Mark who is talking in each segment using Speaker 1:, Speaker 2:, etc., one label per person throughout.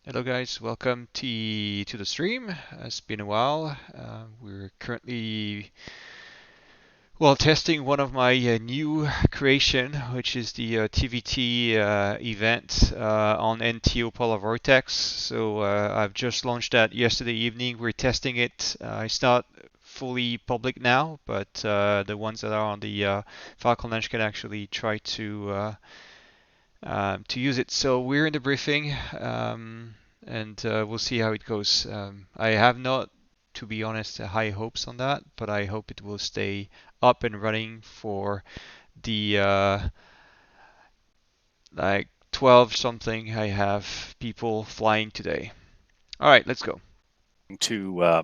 Speaker 1: Hello guys, welcome to the stream. It's been a while. We're currently testing one of my new creation, which is the TvT event on NTO Polar Vortex. So I've just launched that yesterday evening. We're testing it. It's not fully public now, but the ones that are on the Falcon Lounge can actually try to use it. So we're in the briefing. And we'll see how it goes. I have not, to be honest, high hopes on that, but I hope it will stay up and running for the like 12 something. I have people flying today. All right, let's go.
Speaker 2: To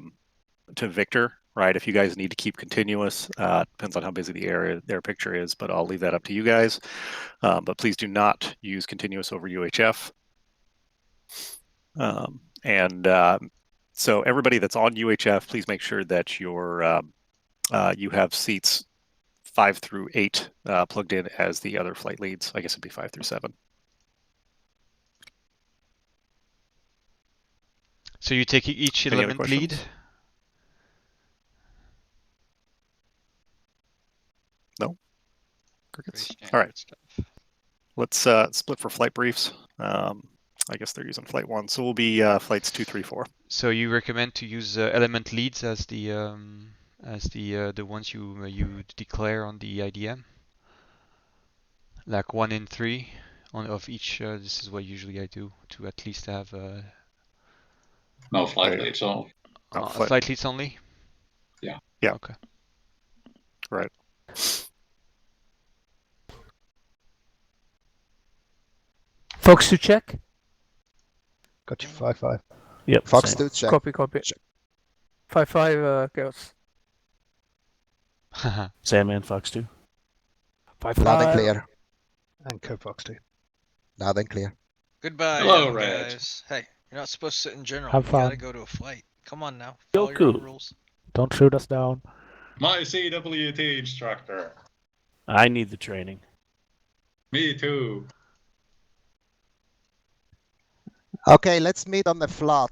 Speaker 2: Victor, right? If you guys need to keep continuous, depends on how busy their picture is, but I'll leave that up to you guys. But please do not use continuous over UHF. So everybody that's on UHF, please make sure that you have seats 5 through 8 plugged in as the other flight leads. I guess it'd be 5 through 7.
Speaker 1: So you take each element lead?
Speaker 2: No? Crickets. All right. Let's split for flight briefs. I guess they're using flight 1, so we'll be flights 2, 3, 4.
Speaker 1: So you recommend to use element leads as the ones you declare on the IDM, like 1 in 3 of each. This is what usually I do to at least have.
Speaker 3: No flight leads only.
Speaker 1: Flight leads only.
Speaker 3: Yeah.
Speaker 2: Yeah.
Speaker 1: Okay.
Speaker 2: Right.
Speaker 4: Fox to check.
Speaker 5: Got you 5-5.
Speaker 4: Yep.
Speaker 5: Fox to check.
Speaker 4: Copy. 5-5 girls.
Speaker 6: Sandman, Fox 2.
Speaker 4: 5-5.
Speaker 5: Loud and clear. And Co Fox 2. Loud and clear.
Speaker 7: Goodbye,
Speaker 3: Hello,
Speaker 7: guys. Hey, you're not supposed to sit in general.
Speaker 4: Have
Speaker 7: You
Speaker 4: fun.
Speaker 7: gotta go to a flight. Come on now. Follow your own rules.
Speaker 4: Don't shoot us down.
Speaker 3: My CWT instructor.
Speaker 6: I need the training.
Speaker 3: Me too.
Speaker 5: Okay, let's meet on the flat.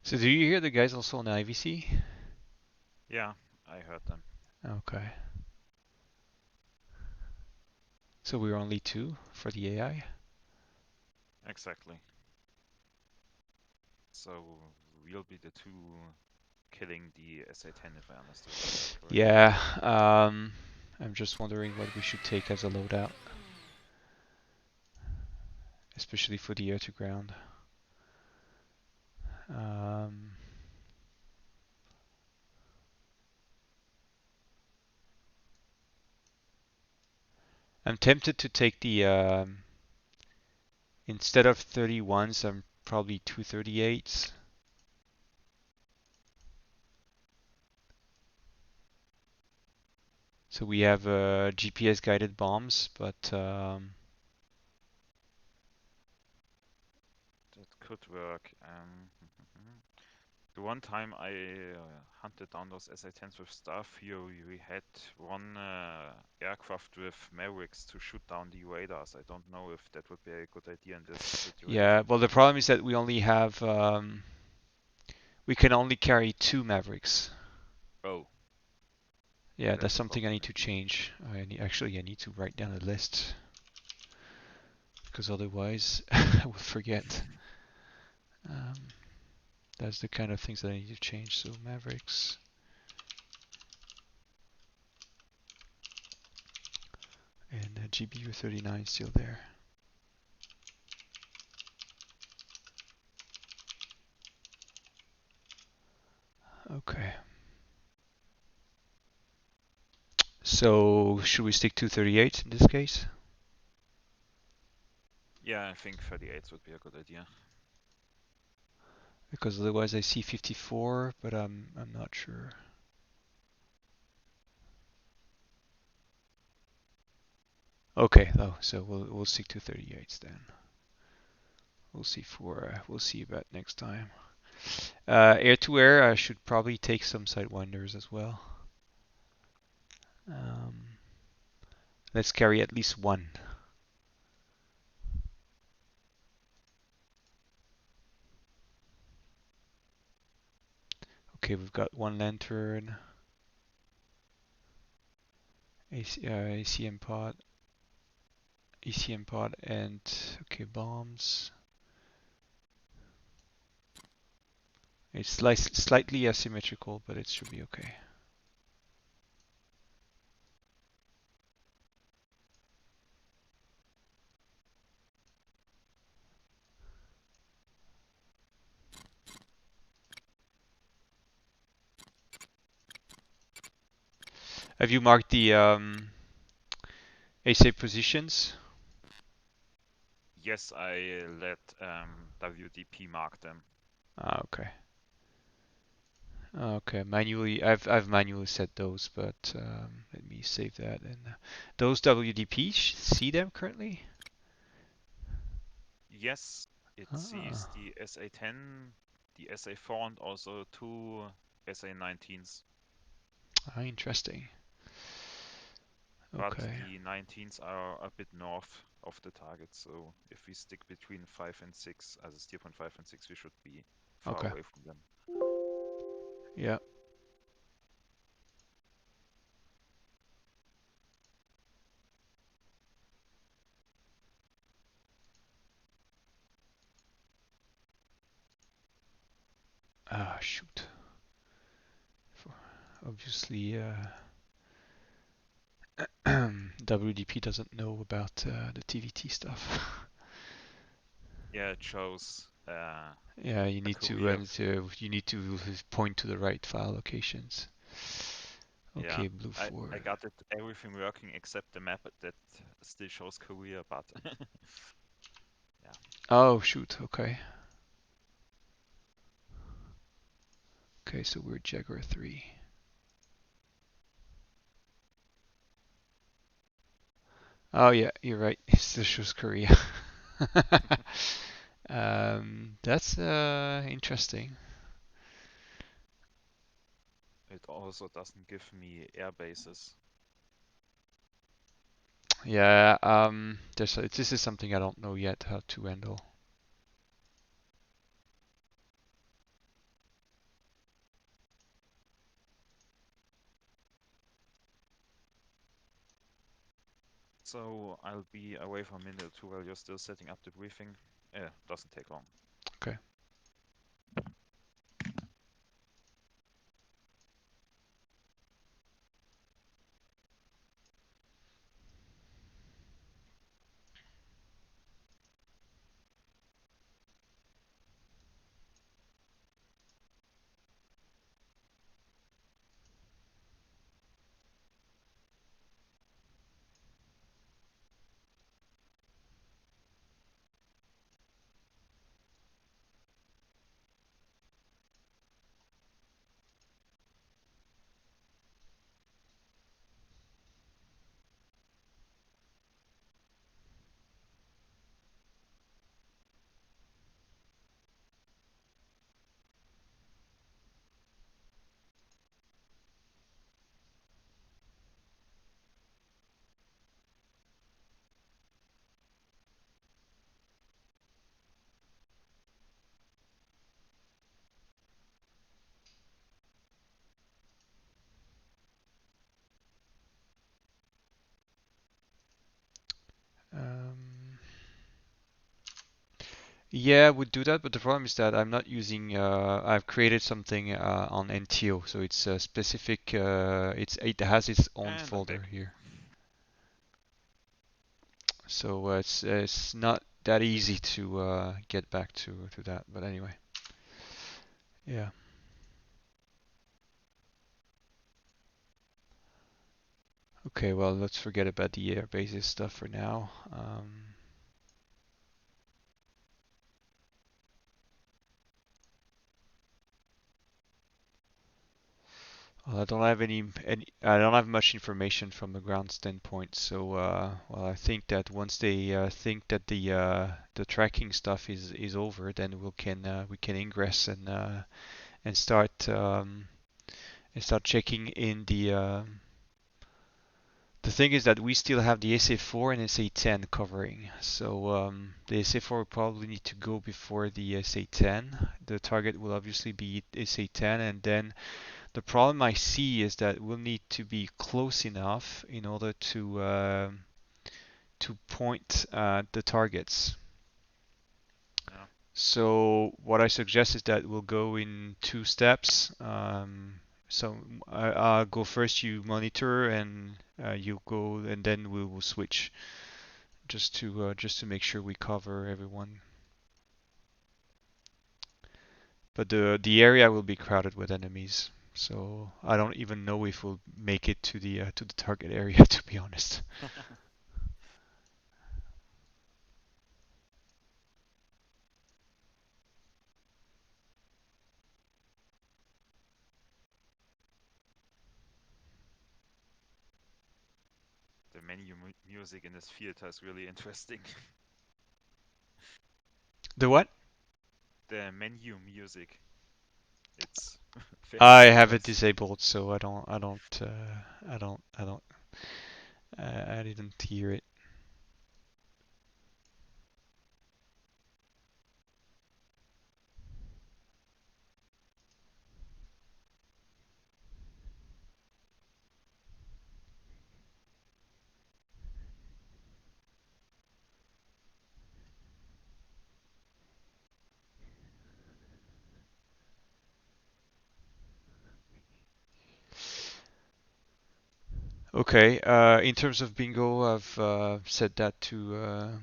Speaker 1: So do you hear the guys also on the IVC?
Speaker 8: Yeah, I heard them.
Speaker 1: Okay. So we're only 2 for the AI?
Speaker 8: Exactly. So we'll be the 2 killing the SA-10 if I understood correctly.
Speaker 1: Yeah, I'm just wondering what we should take as a loadout. Especially for the air-to-ground. I'm tempted to take the, instead of 31s, I'm probably 238s. So we have GPS guided bombs, but
Speaker 8: that could work. The one time I hunted down those SA-10s with stuff, we had one aircraft with Mavericks to shoot down the UADAs. I don't know if that would be a good idea in this situation.
Speaker 1: yeah, well the problem is that we only have, we can only carry 2 Mavericks.
Speaker 8: Oh.
Speaker 1: Yeah, that's something I need to change. I need to write down a list. Because otherwise I will forget. That's the kind of things that I need to change. So Mavericks. And GBU 39 still there. Okay. So should we stick to 38 in this case?
Speaker 8: Yeah, I think 38s would be a good idea.
Speaker 1: Because otherwise I see 54, but I'm not sure. Okay, though, so we'll stick to 38s then. We'll see about next time. Air to air, I should probably take some sidewinders as well. Let's carry at least one. Okay, we've got one lantern, ACM pod, and okay, bombs. It's slightly asymmetrical, but it should be okay. Have you marked the AC positions?
Speaker 8: Yes, I let WDP mark them.
Speaker 1: Okay. Okay, manually, I've manually set those, but let me save that. And those WDP, see them currently?
Speaker 8: Yes, it sees the SA-10, the SA-4, and also two SA-19s.
Speaker 1: Interesting.
Speaker 8: But
Speaker 1: Okay.
Speaker 8: the 19s are a bit north of the target, so if we stick between 5 and 6, as a steer point 5 and 6, we should be far away from them.
Speaker 1: Yeah. Ah, shoot. Obviously, WDP doesn't know about the TvT stuff.
Speaker 8: Yeah, it shows.
Speaker 1: Yeah, you need
Speaker 8: career.
Speaker 1: to point to the right file locations. Okay,
Speaker 8: Yeah,
Speaker 1: blue 4.
Speaker 8: I got it everything working except the map that still shows Korea, but yeah.
Speaker 1: Oh shoot. Okay. Okay, so we're Jaguar 3. Oh yeah, you're right. It still shows Korea. That's interesting.
Speaker 8: It also doesn't give me air bases.
Speaker 1: Yeah, this is something I don't know yet how to handle.
Speaker 8: So I'll be away for a minute or two while you're still setting up the briefing. Yeah, doesn't take long.
Speaker 1: Okay. Yeah, I would do that, but the problem is that I'm not using. I've created something on NTO, so it's a specific. It has its own
Speaker 8: And
Speaker 1: folder here. So it's not that easy to get back to that. But anyway, yeah. Okay, well let's forget about the air bases stuff for now. Well, I don't have I don't have much information from a ground standpoint. So, well, I think that once they think that the tracking stuff is over, then we can ingress and start checking in the thing is that we still have the SA4 and SA10 covering. So the SA4 will probably need to go before the SA10. The target will obviously be SA10, and then the problem I see is that we'll need to be close enough in order to point the targets.
Speaker 8: Yeah.
Speaker 1: So what I suggest is that we'll go in 2 steps. So I'll go first. You monitor, and you go, and then we will switch, just to make sure we cover everyone. But the area will be crowded with enemies, so I don't even know if we'll make it to the target area, to be honest.
Speaker 8: The menu music in this field is really interesting.
Speaker 1: The what?
Speaker 8: The menu music. It's
Speaker 1: I
Speaker 8: very
Speaker 1: have it
Speaker 8: nice.
Speaker 1: disabled, so I didn't hear it. Okay, in terms of bingo, I've set that to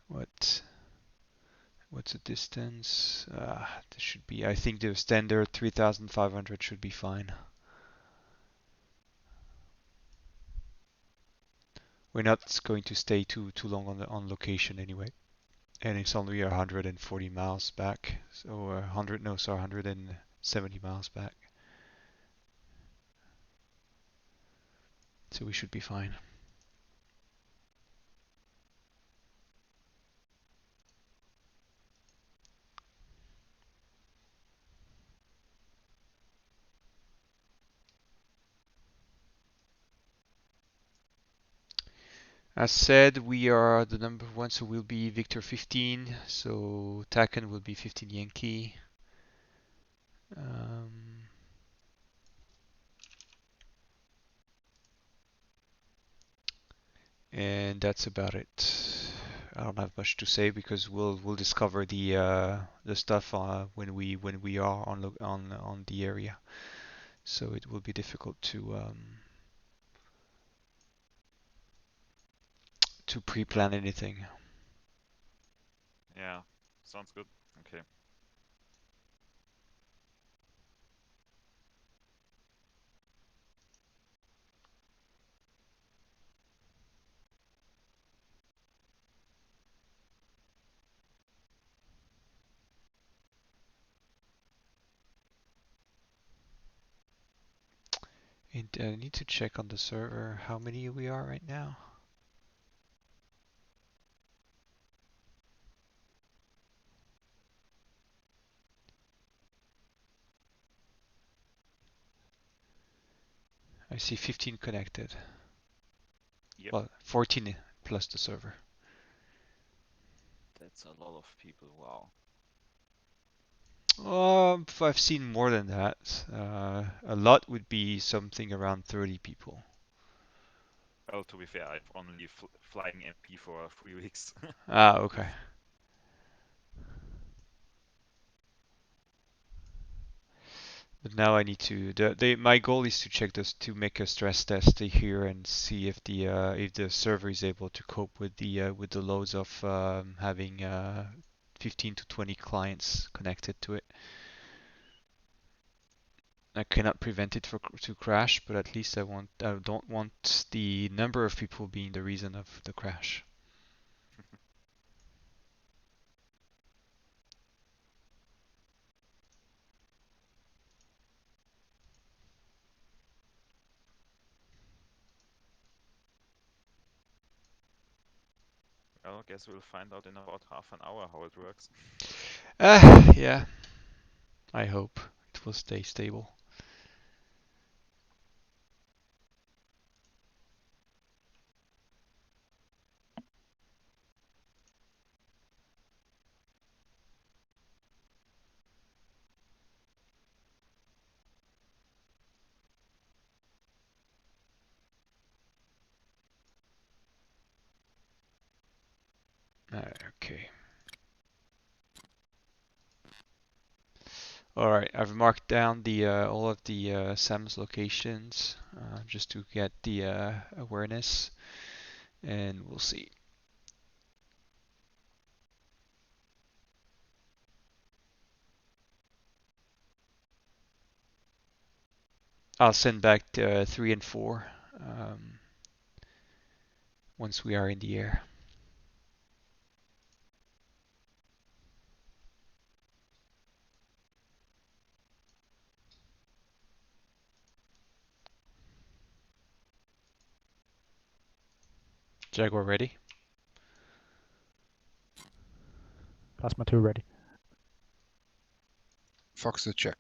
Speaker 1: what's the distance? This should be, I think the standard 3,500 should be fine. We're not going to stay too long on location anyway, and it's only 140 miles back, so 170 miles back. So we should be fine. As said, we are the number 1, so we'll be Victor 15, so Taken will be 15 Yankee. And that's about it. I don't have much to say because we'll discover the stuff when we are on the area. So it will be difficult to pre-plan anything.
Speaker 8: Yeah, sounds good. Okay.
Speaker 1: And I need to check on the server how many we are right now. I see 15 connected.
Speaker 8: Yep.
Speaker 1: Well, 14 plus the server.
Speaker 8: That's a lot of people. Wow.
Speaker 1: I've seen more than that. A lot would be something around 30 people.
Speaker 8: Well, to be fair, I've only flying MP for 3 weeks.
Speaker 1: Okay. But now I need to. My goal is to check this, to make a stress test here and see if the server is able to cope with the loads of having 15 to 20 clients connected to it. I cannot prevent it to crash, but at least I don't want the number of people being the reason of the crash.
Speaker 8: Well, I guess we'll find out in about half an hour how it works.
Speaker 1: Yeah. I hope it will stay stable. Okay. All right, I've marked down the all of the SAM's locations just to get the awareness, and we'll see. I'll send back 3 and 4 once we are in the air. Jaguar ready?
Speaker 4: Plasma 2 ready.
Speaker 5: Fox to check.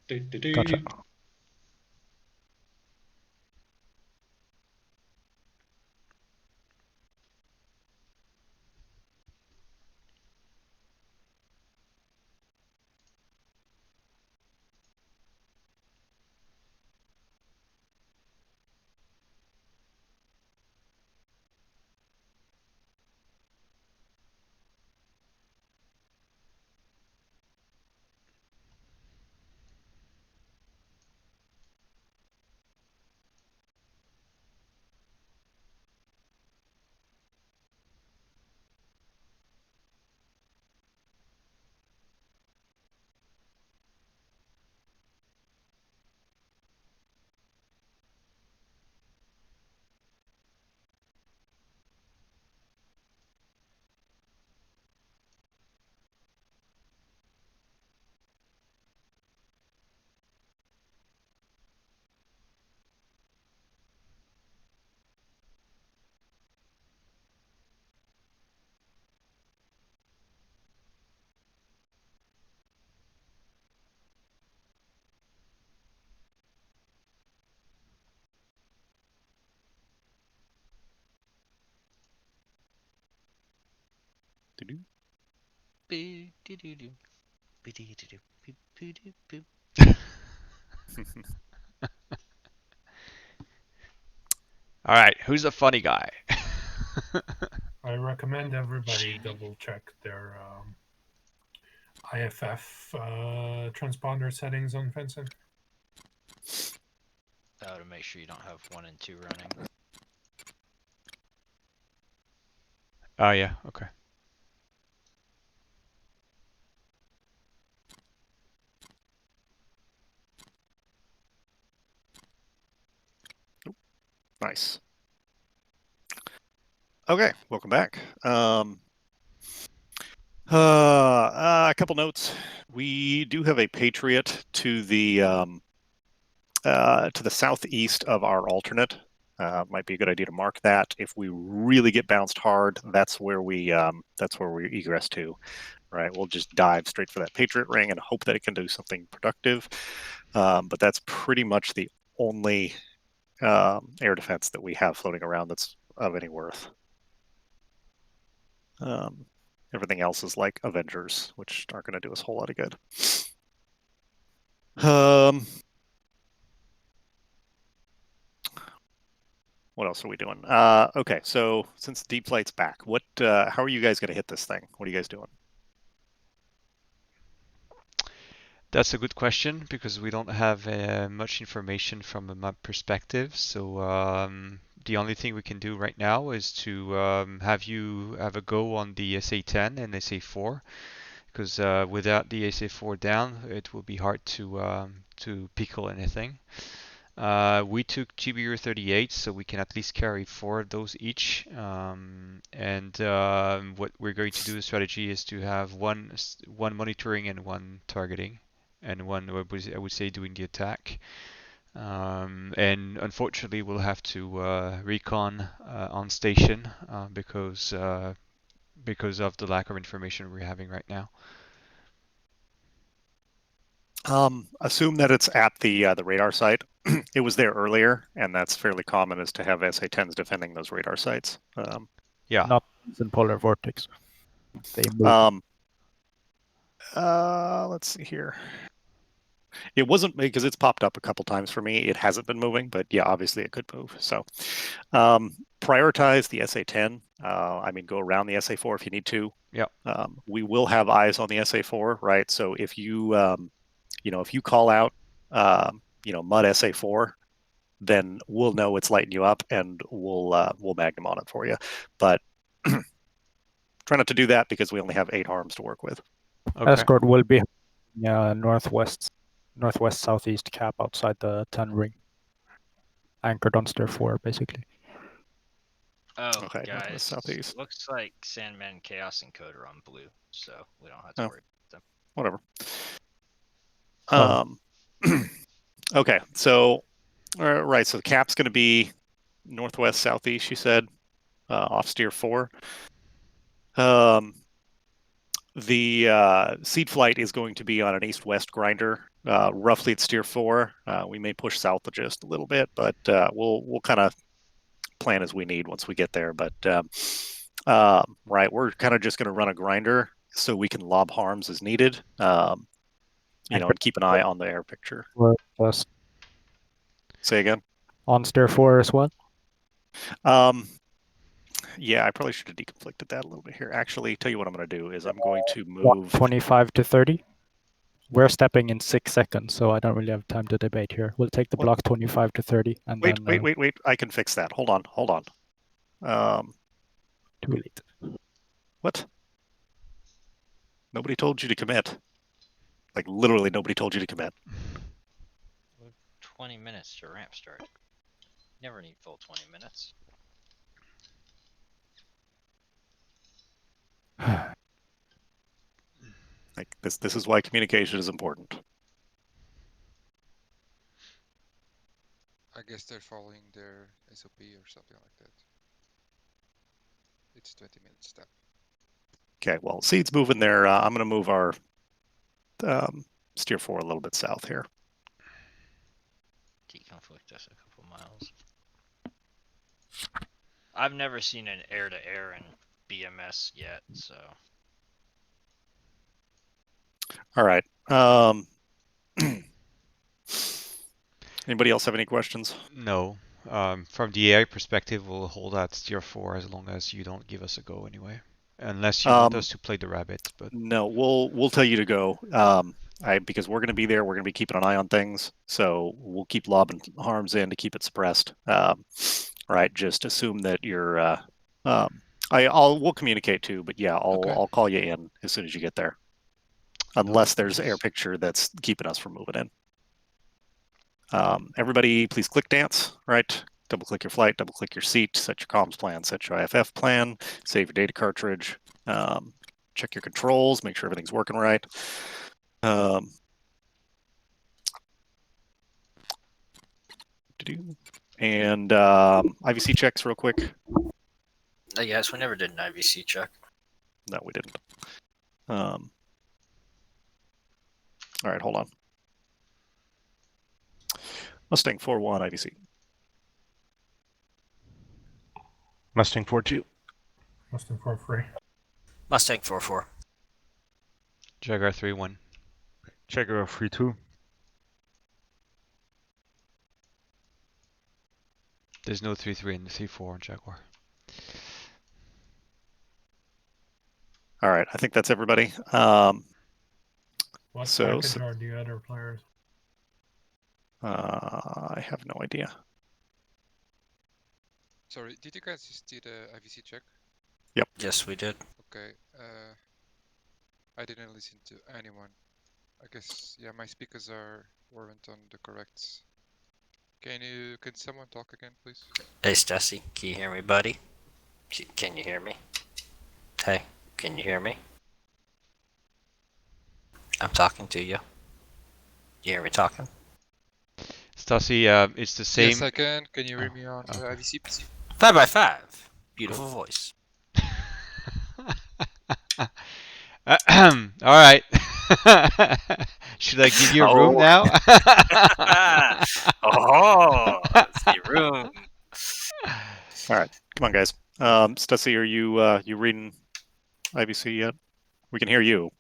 Speaker 4: Gotcha.
Speaker 2: Doo-doo.
Speaker 7: Boo-doo-doo-doo. Boo-doo-doo-doo. Boo-doo-doo-boo.
Speaker 1: All right, who's the funny guy?
Speaker 9: I recommend everybody double check their IFF transponder settings on fencing.
Speaker 7: To make sure you don't have 1 and 2 running.
Speaker 1: Oh yeah, okay.
Speaker 2: Nice. Okay, welcome back. A couple notes. We do have a Patriot to the southeast of our alternate. Might be a good idea to mark that. If we really get bounced hard, that's where we egress to. Right, we'll just dive straight for that Patriot ring and hope that it can do something productive. But that's pretty much the only air defense that we have floating around that's of any worth. Everything else is like Avengers, which aren't going to do us a whole lot of good. What else are we doing? Okay, so since Deep Flight's back, how are you guys going to hit this thing? What are you guys doing?
Speaker 1: That's a good question because we don't have much information from a map perspective. So the only thing we can do right now is to have you have a go on the SA-10 and SA-4, because without the SA-4 down, it will be hard to pickle anything. We took GBU-38, so we can at least carry 4 of those each. And what we're going to do, the strategy is to have one monitoring and 1 targeting, and 1, I would say, doing the attack. And unfortunately, we'll have to recon on station because of the lack of information we're having right now.
Speaker 2: Assume that it's at the radar site. It was there earlier, and that's fairly common, is to have SA-10s defending those radar sites.
Speaker 1: Yeah.
Speaker 4: Not in polar vortex. They move.
Speaker 2: Let's see here. It wasn't, because it's popped up a couple times for me. It hasn't been moving, but yeah, obviously it could move. So prioritize the SA-10. I mean, go around the SA-4 if you need to.
Speaker 1: Yeah.
Speaker 2: We will have eyes on the SA-4, right? So if you, if you call out, mud SA-4, then we'll know it's lighting you up, and we'll magnum on it for you. But try not to do that, because we only have 8 harms to work with.
Speaker 1: Okay.
Speaker 4: Escort will be northwest southeast cap outside the 10 ring. Anchored on Stir 4, basically.
Speaker 7: Oh,
Speaker 2: Okay,
Speaker 7: guys,
Speaker 2: northwest, southeast.
Speaker 7: looks like Sandman, Chaos, and Code are on blue, so we don't have to worry about them.
Speaker 2: Whatever. Okay, so right, so the cap's going to be northwest, southeast, you said, off Steer 4. The seed flight is going to be on an east-west grinder, roughly at Steer 4. We may push south just a little bit, but we'll kind of plan as we need once we get there. But right, we're kind of just going to run a grinder so we can lob harms as needed. And keep an eye on the air picture. Say again?
Speaker 4: On Stir 4 as well?
Speaker 2: Yeah, I probably should have deconflicted that a little bit here. Actually, tell you what I'm going to do is I'm going to move
Speaker 4: 25 to 30. We're stepping in 6 seconds, so I don't really have time to debate here. We'll take the block 25 to 30. And
Speaker 2: wait. I can fix that. Hold on.
Speaker 4: Too late.
Speaker 2: What? Nobody told you to commit. Like, literally nobody told you to commit.
Speaker 7: 20 minutes to ramp start. Never need full 20 minutes.
Speaker 2: Like, this is why communication is important.
Speaker 10: I guess they're following their SOP or something like that. It's 20-minute step.
Speaker 2: Okay, well, seed's moving there. I'm going to move our Steer 4 a little bit south here.
Speaker 7: Deconflict us a couple miles. I've never seen an air-to-air in BMS yet, so.
Speaker 2: All right. Anybody else have any questions?
Speaker 1: No. From the AI perspective, we'll hold at Steer 4 as long as you don't give us a go anyway. Unless you want us to play the rabbit, but
Speaker 2: no, we'll tell you to go. Because we're going to be there, we're going to be keeping an eye on things, so we'll keep lobbing harms in to keep it suppressed. Right, just assume that you're. We'll communicate too, but yeah, I'll call you in as soon as you get there, unless there's air picture that's keeping us from moving in. Everybody, please click dance. Right. Double click your flight, double click your seat, set your comms plan, set your IFF plan, save your data cartridge, check your controls, make sure everything's working right. And IVC checks real quick.
Speaker 7: Yes, we never did an IVC check.
Speaker 2: No, we didn't. All right, hold on. Mustang 4-1 IVC.
Speaker 6: Mustang 4-2.
Speaker 9: Mustang 4-3.
Speaker 7: Mustang 4-4.
Speaker 1: Jaguar 3-1.
Speaker 6: Jaguar 3-2.
Speaker 1: There's no 3-3 in the 3-4 on Jaguar.
Speaker 2: All right, I think that's everybody.
Speaker 9: What package are the other players?
Speaker 2: I have no idea.
Speaker 10: Sorry, did you guys just do the IVC check?
Speaker 2: Yep.
Speaker 7: Yes, we did.
Speaker 10: Okay. I didn't listen to anyone. I guess, yeah, my speakers weren't on the correct. Can someone talk again, please?
Speaker 7: Hey, Stacy, can you hear me, buddy? Can you hear me? Hey, can you hear me? I'm talking to you. You hear me talking?
Speaker 1: Stassi, it's the
Speaker 10: Yes,
Speaker 1: same.
Speaker 10: I can. Can you hear
Speaker 1: Oh,
Speaker 10: me on
Speaker 1: okay.
Speaker 10: IVC?
Speaker 7: 5x5. Beautiful voice.
Speaker 1: All right. Should I give you a room
Speaker 7: Oh.
Speaker 1: now?
Speaker 7: Oh, see room.
Speaker 2: All right, come on, guys. Stussy, are you reading IBC yet? We can hear you.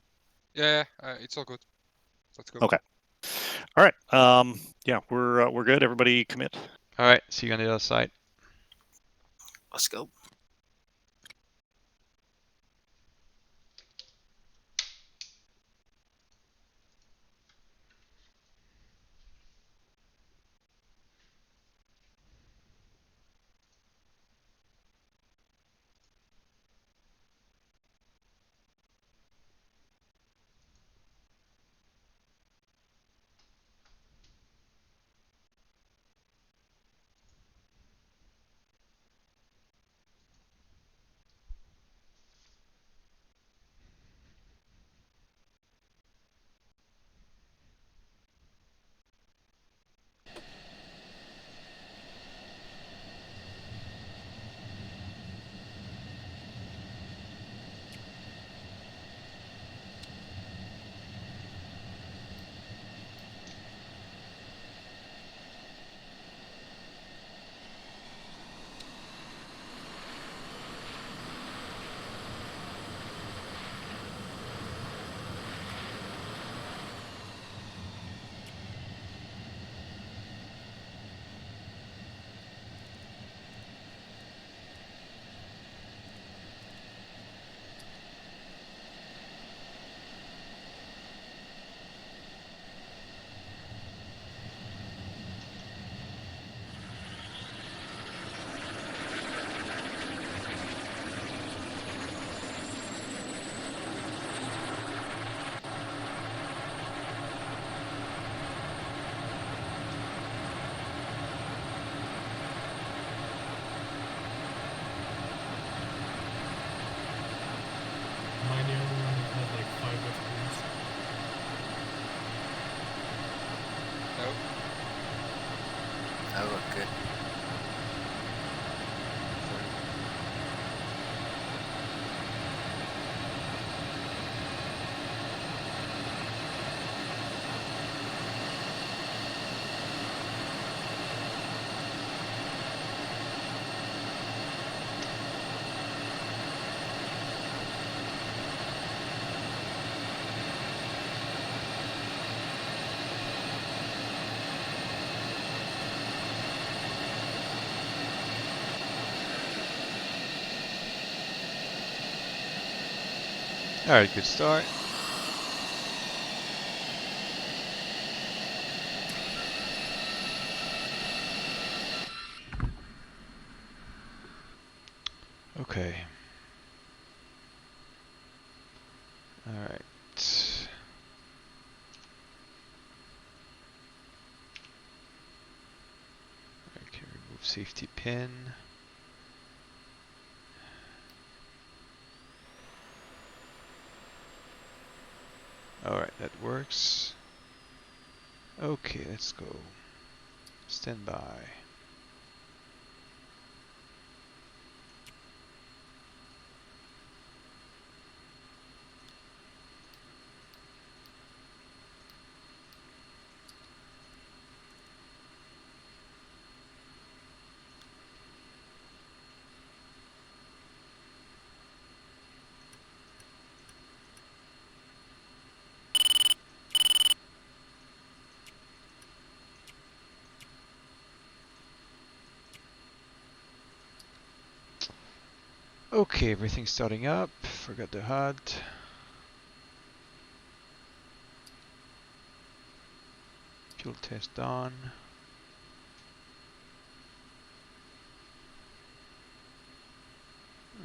Speaker 10: Yeah, it's all good. Let's go.
Speaker 2: Okay. All right. Yeah, we're good. Everybody commit.
Speaker 1: All right. See you on the other side.
Speaker 7: Let's go.
Speaker 9: Am I the only one that had like 5 FPs?
Speaker 10: No.
Speaker 7: I look good.
Speaker 1: All right. Good start. Okay. All right. Okay. Remove safety pin. All right. That works. Okay. Let's go. Stand by. Okay, everything's starting up. Forgot the HUD. Fuel test on.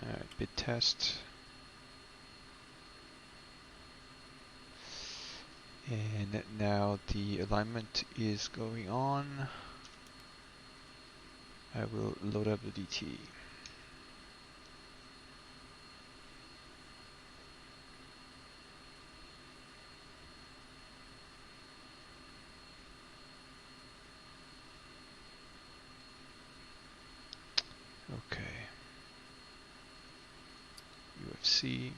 Speaker 1: Alright, bit test. And now the alignment is going on. I will load up the DT. F-16C.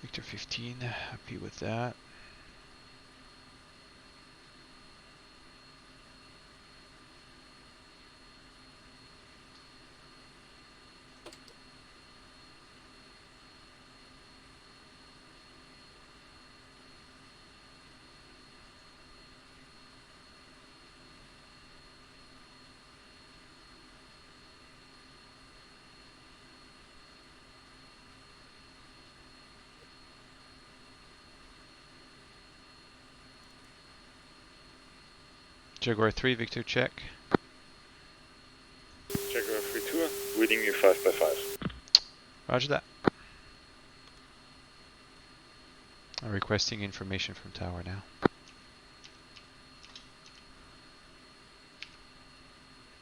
Speaker 1: Victor 15, happy with that. Jaguar 3, Victor check.
Speaker 6: Jaguar 3-2, reading you 5x5.
Speaker 1: Roger that. I'm requesting information from tower now.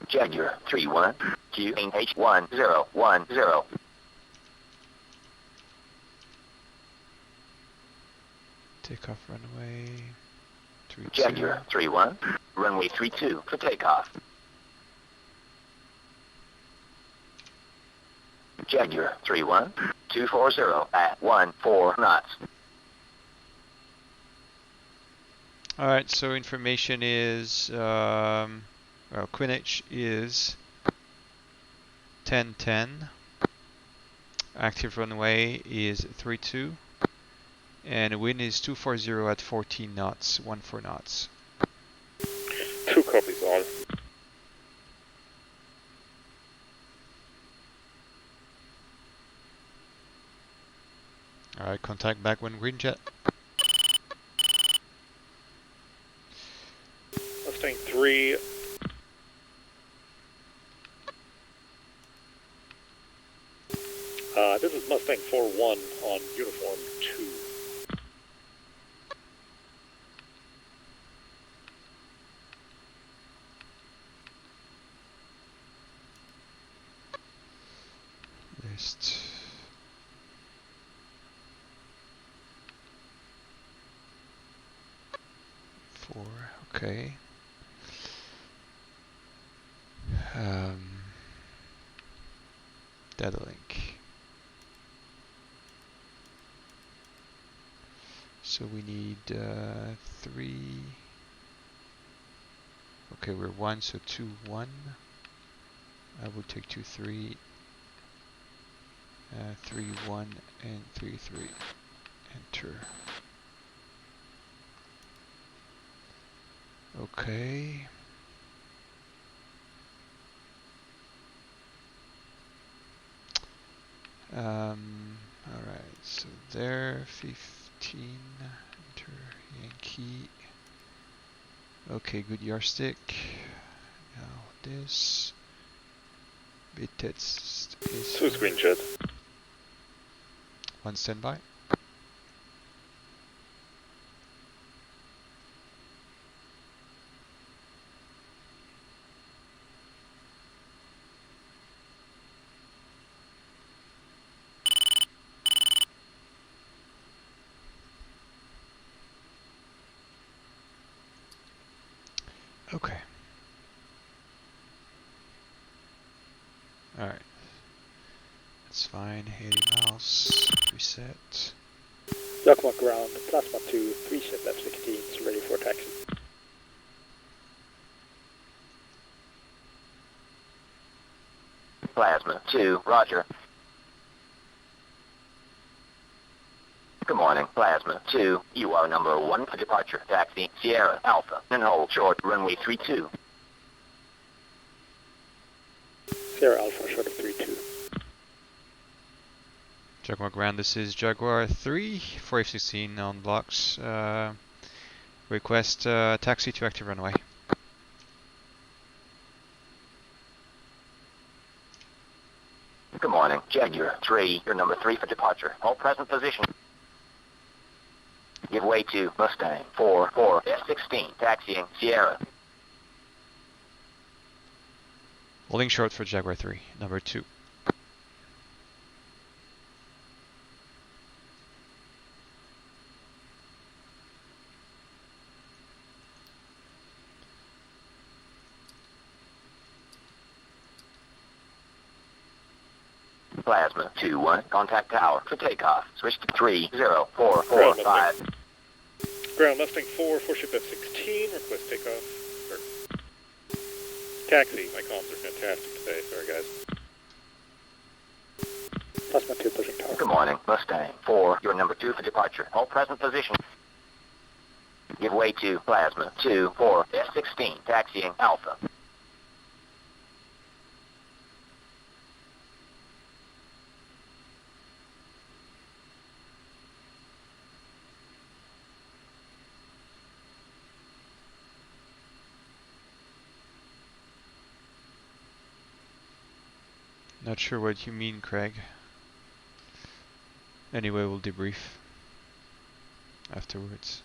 Speaker 11: Jaguar 3-1, QH1010.
Speaker 1: Takeoff runway 32.
Speaker 11: Jaguar 3-1, runway 32 for takeoff. Jaguar 3-1, 240 at 14 knots.
Speaker 1: Alright, so information is, well, Greenwich is 1010. Active runway is 32. And wind is 240 at 14 knots, 14 knots.
Speaker 6: 2 copies all.
Speaker 1: Alright, contact back when green jet.
Speaker 6: Mustang 3. This is Mustang 4-1 on uniform 2.
Speaker 1: List. Four, okay. Data link. So we need 3. Okay, we're 1, so 2, 1. I would take 2, 3. 3, 1, and 3, 3. Enter. Okay. Alright, so there, 15, enter, Yankee. Okay, good yardstick. Now this. Bit test is
Speaker 6: 2 screen jet.
Speaker 1: 1 standby. Okay. Alright. That's fine. 80 miles. Reset.
Speaker 6: Yakima ground, Plasma 2, 3 ship F-16s ready for taxi.
Speaker 11: Plasma 2, roger. Good morning, Plasma 2. You are number 1 for departure. Taxi Sierra Alpha, and hold short runway 32.
Speaker 6: Sierra Alpha, short of 3-2.
Speaker 1: Jaguar ground, this is Jaguar 3 for F-16 on blocks. Request taxi to active runway.
Speaker 11: Good morning, Jaguar 3. You're number 3 for departure. Hold present position. Give way to Mustang 4 F-16, taxiing Sierra.
Speaker 1: Holding short for Jaguar 3, number 2.
Speaker 11: Plasma 2-1, contact tower for takeoff. Switch to 30445.
Speaker 6: Ground Mustang 4 for ship F-16, request takeoff. Taxi, my comms are fantastic today, sorry guys. Plasma 2 pushing tower.
Speaker 11: Good morning, Mustang 4, your number 2 for departure. All present position. Give way to Plasma 2 for F-16, taxiing Alpha.
Speaker 1: Not sure what you mean, Craig. Anyway, we'll debrief afterwards.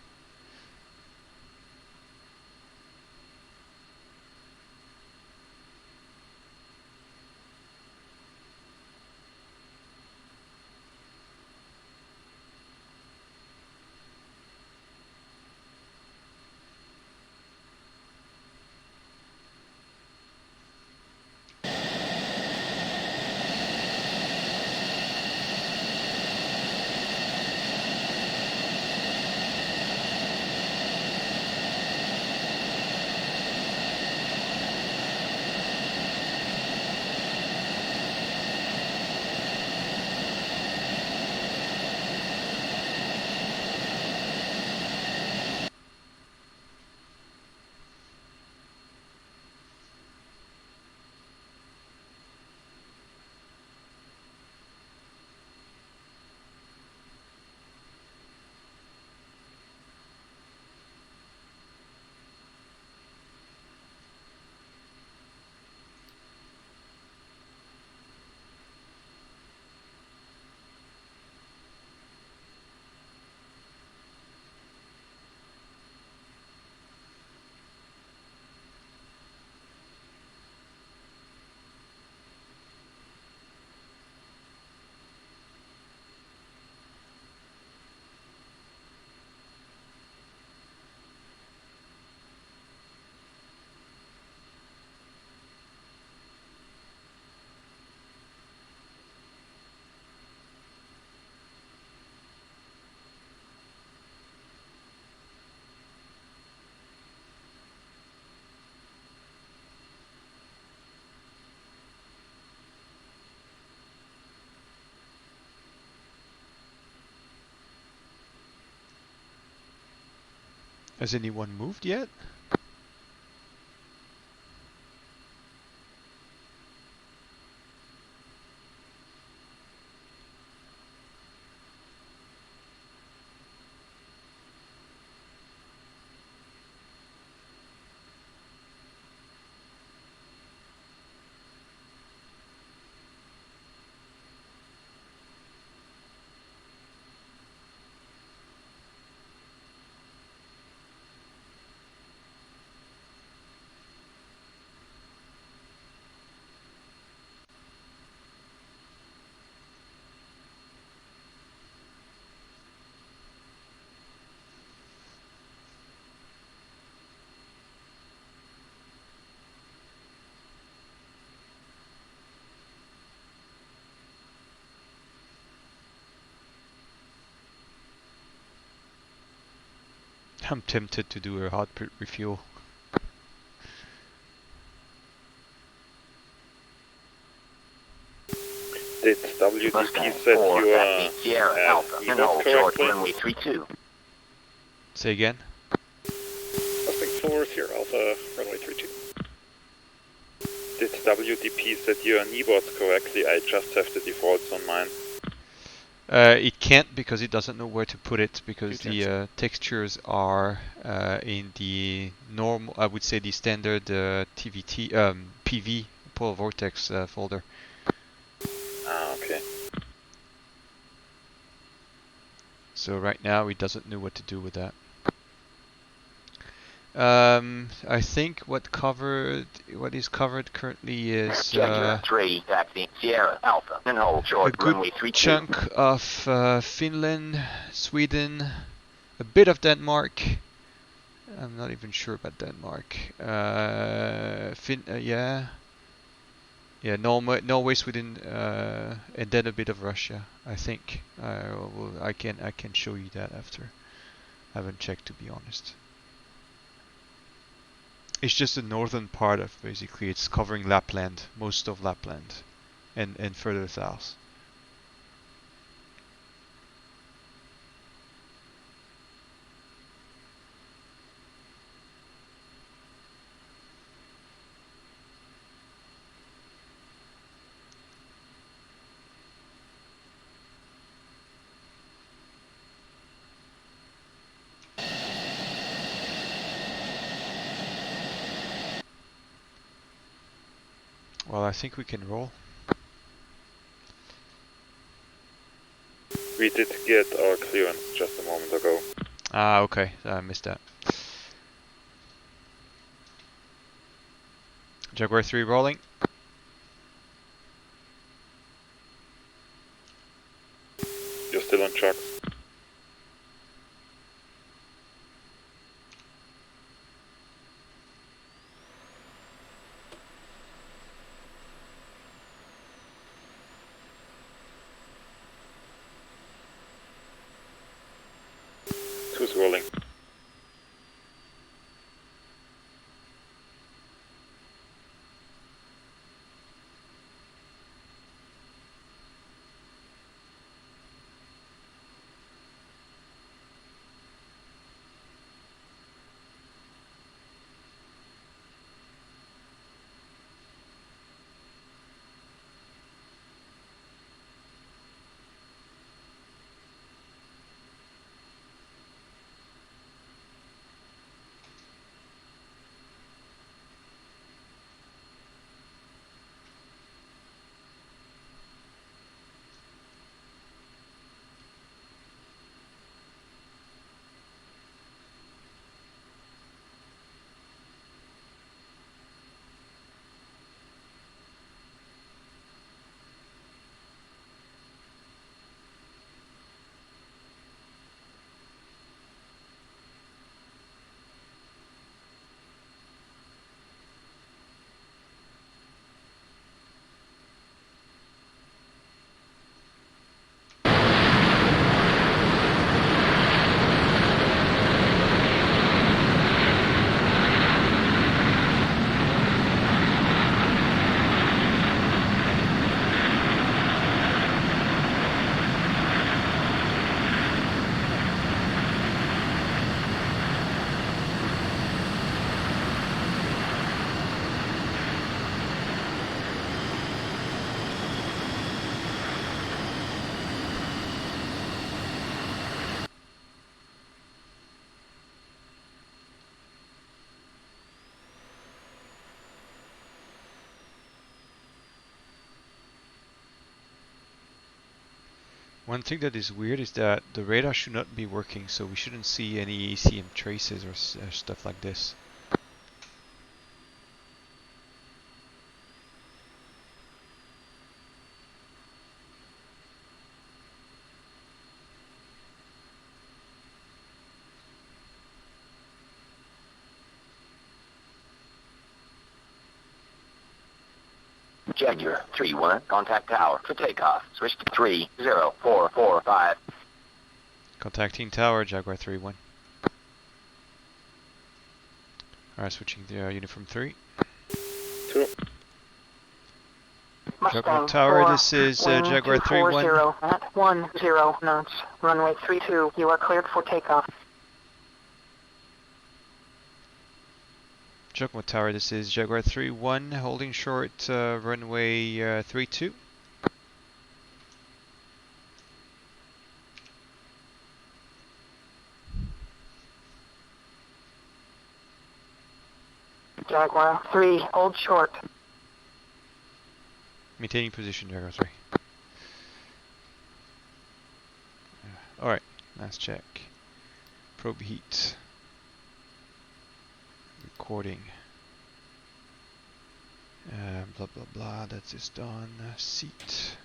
Speaker 1: Has anyone moved yet? I'm tempted to do a hot refuel.
Speaker 6: Did WDP set you EVOS correctly?
Speaker 1: Say again?
Speaker 6: Mustang 4 here, Alpha, runway 32. Did WDP set your EVOS correctly? I just have the defaults on mine.
Speaker 1: It can't because it doesn't know where to put it because the textures are in the normal, I would say the standard TvT, PV, polar vortex folder.
Speaker 6: Ah, okay.
Speaker 1: So right now it doesn't know what to do with that. I think what is covered currently is a good chunk of Finland, Sweden, a bit of Denmark. I'm not even sure about Denmark. Yeah. Yeah, Norway's within, and then a bit of Russia, I think. I can show you that after. I haven't checked, to be honest. It's just the northern part of, basically, it's covering Lapland, most of Lapland, and further south. Well, I think we can roll.
Speaker 6: We did get our clearance just a moment ago.
Speaker 1: Ah, okay, I missed that. Jaguar 3 rolling.
Speaker 6: You're still on track. Who's rolling?
Speaker 1: One thing that is weird is that the radar should not be working, so we shouldn't see any ACM traces or stuff like this.
Speaker 11: Jaguar 3-1, contact tower for takeoff. Switch to 30445.
Speaker 1: Contacting tower, Jaguar 3-1. Alright, switching the uniform 3.
Speaker 6: 2.
Speaker 1: Jaguar tower, this is Jaguar 3-1.
Speaker 12: At 10 knots, runway 32, you are cleared for takeoff.
Speaker 1: Jaguar tower, this is Jaguar 3-1, holding short, runway 32.
Speaker 12: Jaguar 3, hold short.
Speaker 1: Maintaining position, Jaguar 3. Alright, last check. Probe heat. Recording. Blah blah blah, that's just done. Seat.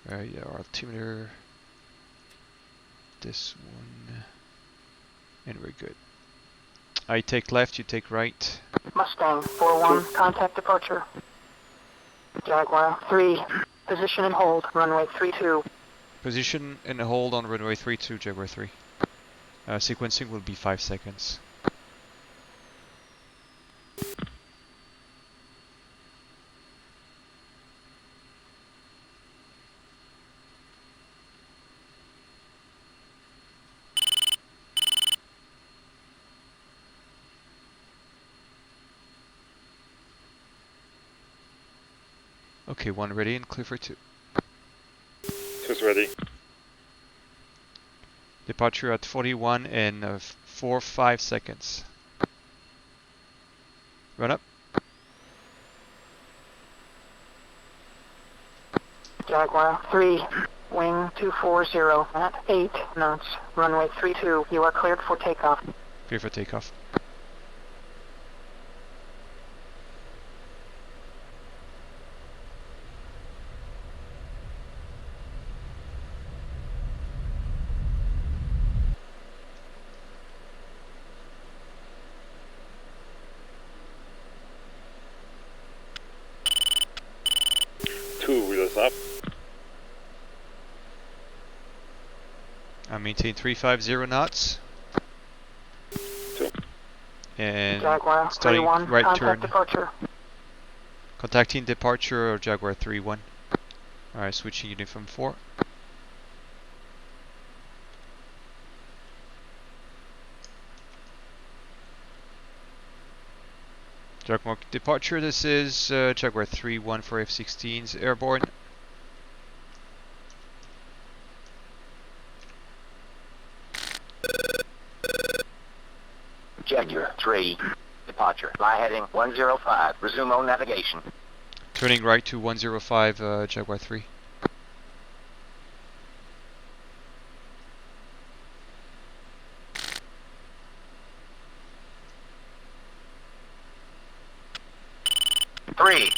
Speaker 1: Right, yeah, altimeter. This one. And we're good. I take left, you take right.
Speaker 12: Mustang 4-1, contact departure. Jaguar 3, position and hold, runway 32.
Speaker 1: Position and hold on runway 32, Jaguar 3. Sequencing will be 5 seconds. Okay, 1 ready and clear for 2.
Speaker 6: 2's ready.
Speaker 1: Departure at 41 and 4-5 seconds. Run up.
Speaker 12: Jaguar 3, wing 240 at 8 knots, runway 32. You are cleared for takeoff.
Speaker 1: Clear for takeoff.
Speaker 6: Wheels up.
Speaker 1: I maintain 350 knots.
Speaker 6: 2.
Speaker 1: And
Speaker 12: Jaguar
Speaker 1: starting
Speaker 12: 3-1,
Speaker 1: right
Speaker 12: contact
Speaker 1: turn.
Speaker 12: departure.
Speaker 1: Contacting departure or Jaguar 3-1. Alright, switching uniform 4. Jaguar departure, this is Jaguar 3-1 for F-16s, airborne.
Speaker 11: Jaguar 3, departure. Fly heading 105. Resume on navigation.
Speaker 1: Turning right to 105, Jaguar 3.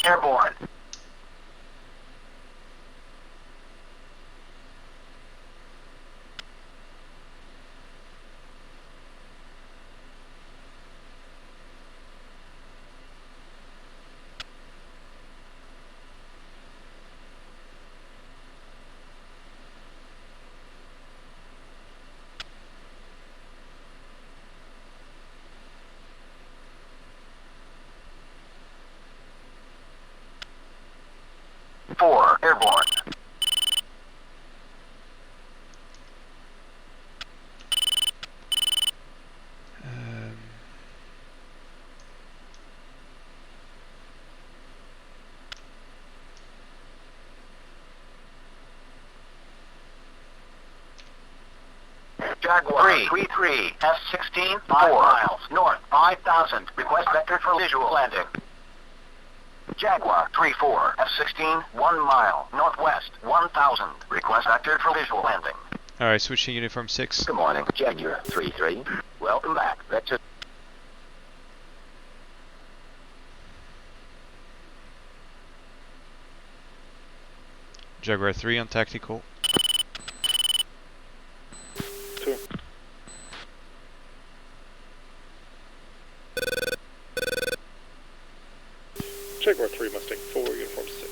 Speaker 11: Airborne. Airborne. Jaguar 3-3, F-16, 5 miles, north, 5,000. Request vector for visual landing. Jaguar 3-4, F-16, 1 mile, northwest, 1,000. Request vector for visual landing.
Speaker 1: Alright, switching uniform 6.
Speaker 11: Good morning, Jaguar 3-3. Welcome back. Vector.
Speaker 1: Jaguar 3 on tactical.
Speaker 6: 2. Jaguar 3 Mustang 4, uniform 6.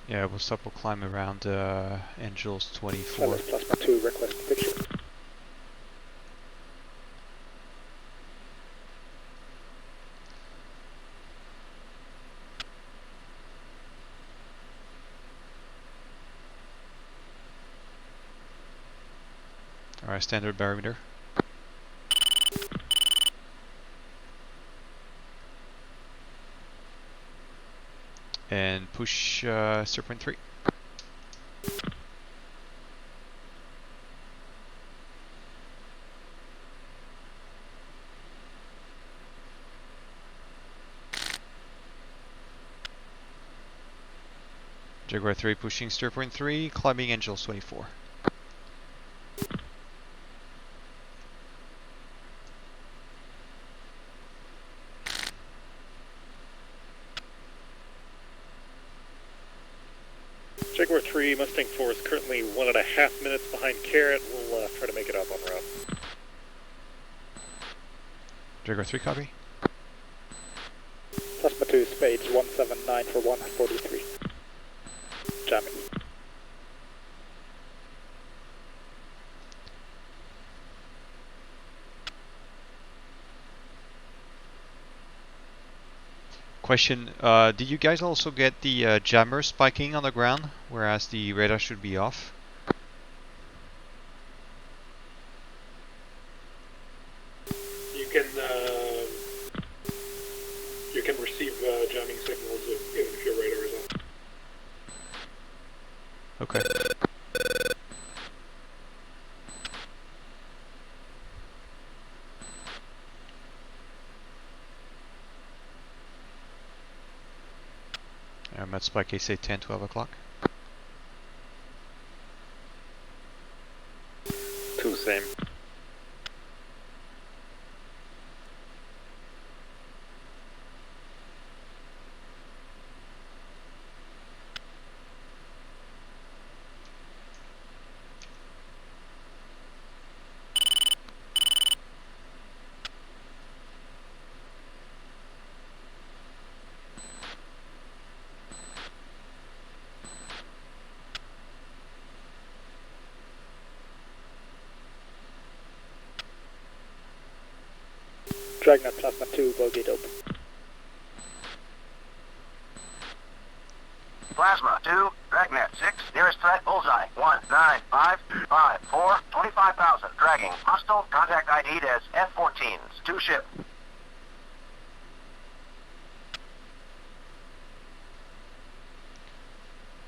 Speaker 1: Yeah, we'll stop. We'll climb around Angels 24.
Speaker 4: Plasma 2, request picture.
Speaker 1: Alright, standard barometer. And push 0.3. Jaguar 3 pushing 0.3, climbing Angels 24.
Speaker 6: Jaguar 3, Mustang 4 is currently 1.5 minutes behind Carrot. We'll try to make it up on route.
Speaker 1: Jaguar 3 copy.
Speaker 4: Plasma 2, Spades 179 for 143. Jamming.
Speaker 1: Question, did you guys also get the jammer spiking on the ground, whereas the radar should be off?
Speaker 4: You can receive jamming signals even if your radar is on.
Speaker 1: Okay. I'm at spike say 10, 12 o'clock.
Speaker 6: 2, same.
Speaker 4: Dragnet Plasma 2, will gate open.
Speaker 11: Plasma 2, Dragnet 6, nearest threat bullseye, 19554, 25,000, dragging, hostile, contact ID'd as F-14s, 2 ship.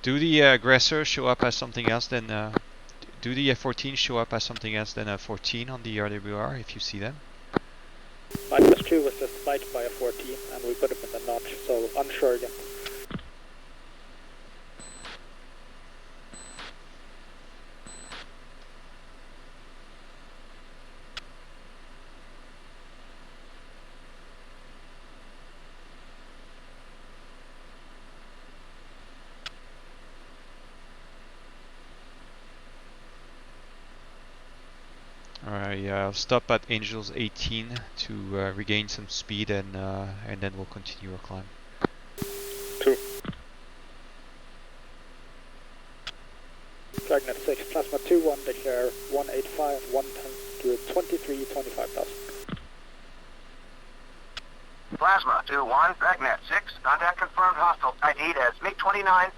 Speaker 1: Do the aggressor show up as something else than, do the F-14 show up as something else than a 14 on the RWR if you see them?
Speaker 4: My plus 2 was just spiked by a 14 and we put him in the notch, so unsure again.
Speaker 1: Alright, yeah, I'll stop at Angels 18 to regain some speed and then we'll continue our climb.
Speaker 6: 2.
Speaker 4: Dragnet 6, Plasma 2, 1, declare 185, 123, 25,000.
Speaker 11: Plasma 2-1, Dragnet 6, contact confirmed hostile, ID'd as MiG-29.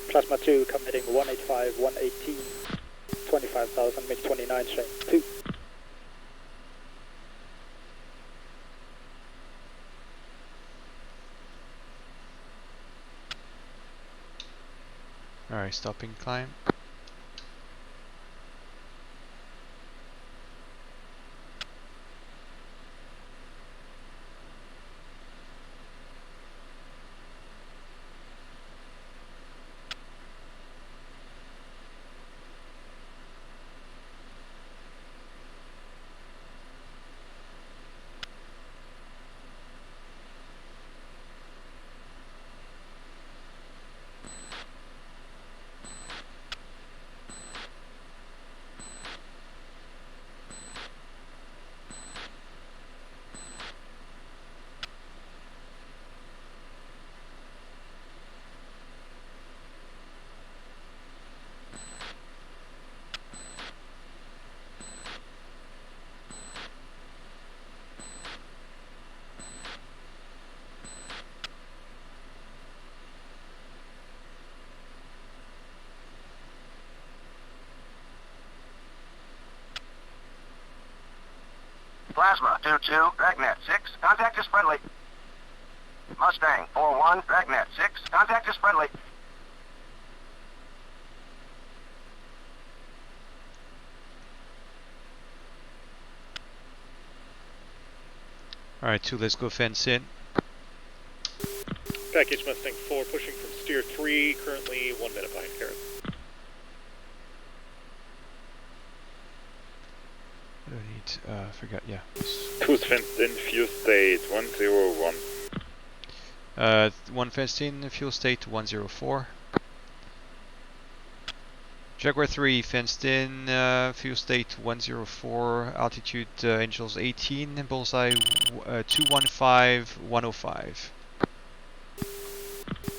Speaker 4: Plasma 2, committing 185, 118, 25,000, MiG-29 strength 2.
Speaker 1: Alright, stopping climb.
Speaker 11: Plasma 2-2, Dragnet 6, contact is friendly. Mustang 4-1, Dragnet 6, contact is friendly.
Speaker 1: Alright, 2, let's go fence in.
Speaker 6: Package Mustang 4 pushing from steer 3, currently 1 minute behind Karen.
Speaker 1: I don't need, forgot, yeah.
Speaker 6: Who's fenced in fuel state 101?
Speaker 1: 1 fenced in, fuel state 104. Jaguar 3 fenced in, fuel state 104, altitude Angels 18, bullseye 215, 105.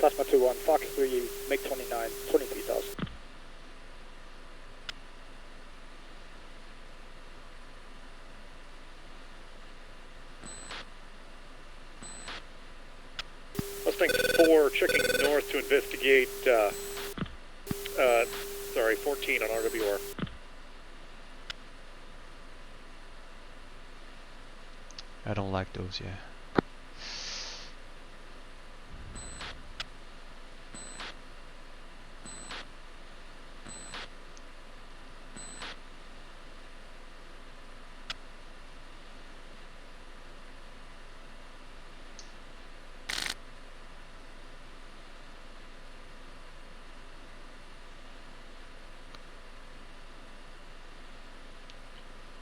Speaker 6: Plasma 2-1, Fox 3, make 29, 23,000. Mustang 4 checking north to investigate, 14 on RWR.
Speaker 1: I don't like those, yeah.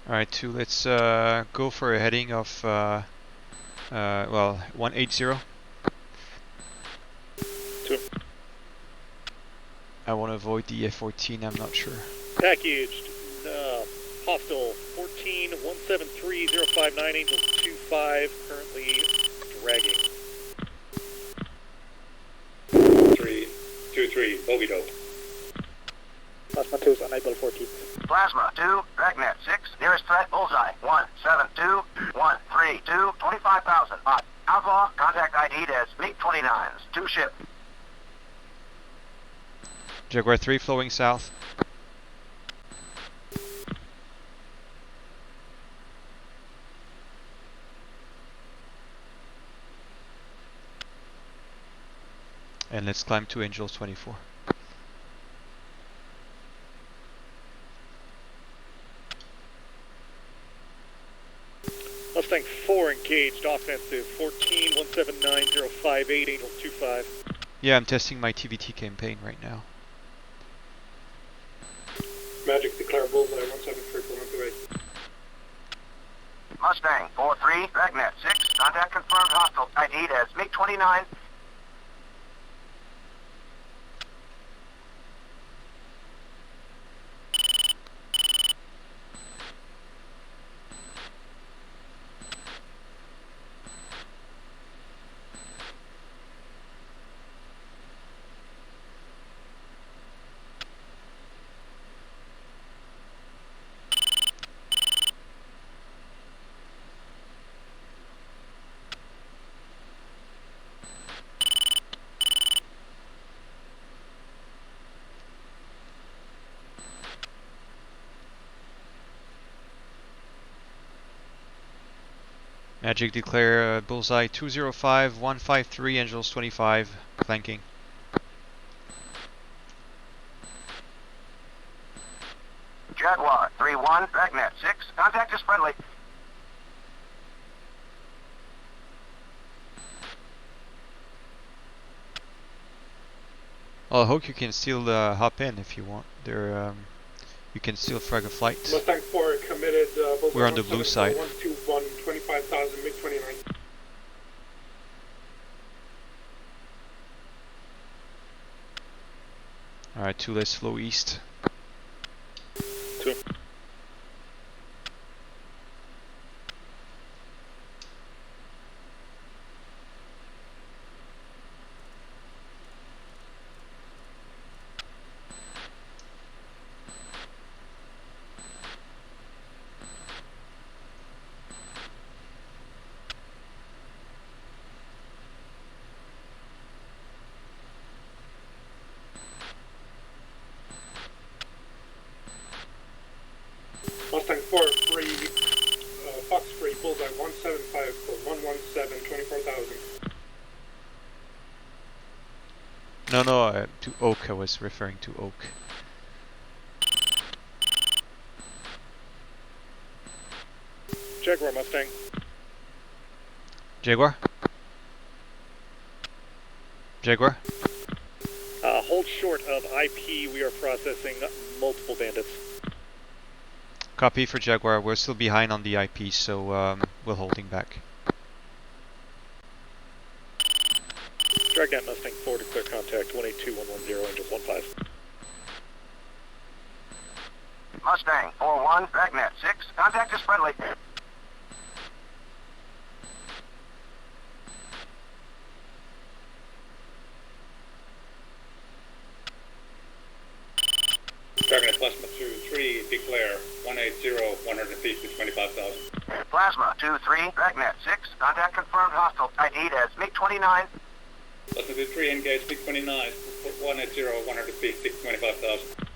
Speaker 1: Alright, 2, let's go for a heading of, 180.
Speaker 6: 2.
Speaker 1: I want to avoid the F-14, I'm not sure.
Speaker 6: Packaged, hostile 14, 173.059, Angels 25, currently dragging. 3, bogey dope. Plasma 2 is unable 14.
Speaker 11: Plasma 2, Dragnet 6, nearest threat bullseye 172, 132, 25,000. Outlaw, contact ID'd as MiG-29s, 2 ship.
Speaker 1: Jaguar 3 flowing south. And let's climb to Angels 24.
Speaker 6: Mustang 4 engaged, offensive 14, 179.058, Angels 25.
Speaker 1: Yeah, I'm testing my TvT campaign right now.
Speaker 6: Magic declare bullseye 173.128.
Speaker 11: Mustang 4-3, Dragnet 6, contact confirmed hostile, ID'd as MiG-29.
Speaker 1: Magic declare bullseye 205, 153, Angels 25, flanking.
Speaker 11: Jaguar 3-1, Dragnet 6, contact is friendly.
Speaker 1: Well, I hope you can still hop in if you want. There, you can still frag a flight.
Speaker 6: Mustang 4 committed.
Speaker 1: We're on the blue side.
Speaker 6: 121, 25,000, MiG-29.
Speaker 1: Alright, 2, let's flow east.
Speaker 6: 2.
Speaker 1: No, no, to Oak. I was referring to Oak.
Speaker 6: Jaguar Mustang.
Speaker 1: Jaguar? Jaguar?
Speaker 6: Hold short of IP. We are processing multiple bandits.
Speaker 1: Copy for Jaguar. We're still behind on the IP, so we're holding back.
Speaker 6: Dragnet Mustang 4 to clear contact 182110, Angels 15.
Speaker 11: Mustang 4-1, Dragnet 6, contact is friendly.
Speaker 3: Dragnet Plasma 2-3, declare 180-150, 25,000.
Speaker 11: Plasma 2-3, Dragnet 6, contact confirmed hostile, ID'd as MiG-29.
Speaker 3: Plasma 2-3, engage MiG-29, 180-150, 25,000.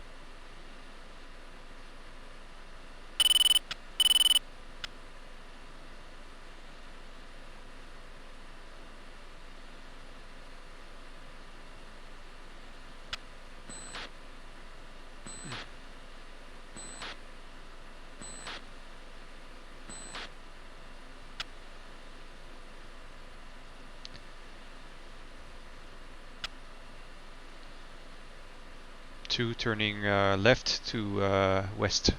Speaker 1: Two turning left to west.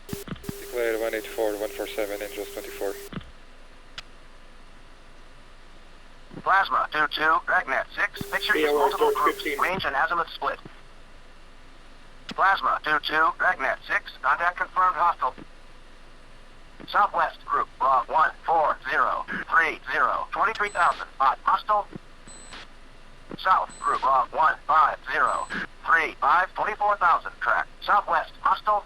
Speaker 6: Declare 184-147, Angels 24.
Speaker 11: Plasma 2-2, Dragnet 6, picture is multiple groups, range and azimuth split. Plasma 2-2, Dragnet 6, contact confirmed hostile. Southwest group, log 14030, 23,000, odd hostile. South group, log 15035, 24,000, track. Southwest, hostile.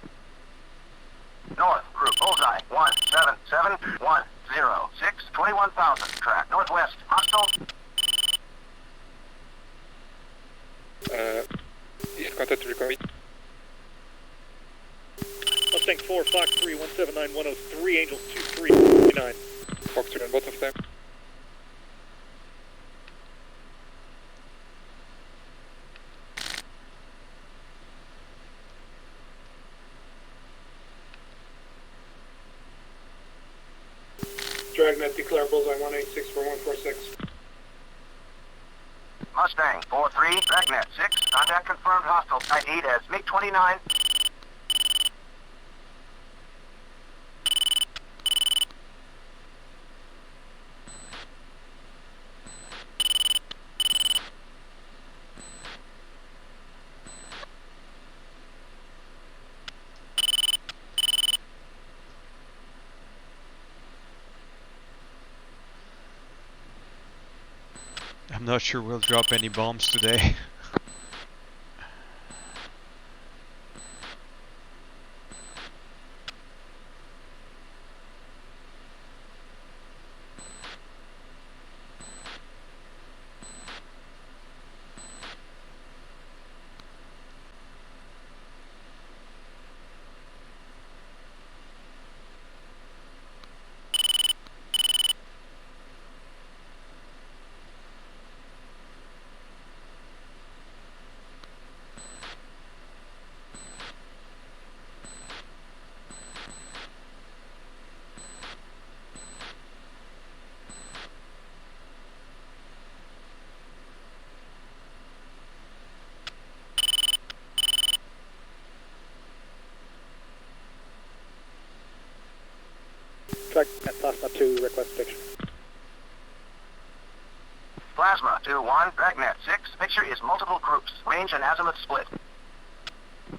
Speaker 11: North group, bullseye, 177-106, 21,000, track. Northwest, hostile.
Speaker 6: East contact recommit. Mustang 4, Fox 3, 179-103, Angels 23-9. Fox 3 on both of them.
Speaker 13: Dragnet, declare bullseye 186 for 146.
Speaker 11: Mustang 4-3, Dragnet 6, contact confirmed hostile, ID'd as MiG-29.
Speaker 1: I'm not sure we'll drop any bombs today.
Speaker 6: Dragnet Plasma 2, request picture.
Speaker 11: Plasma 2-1, Dragnet 6, picture is multiple groups, range and azimuth split.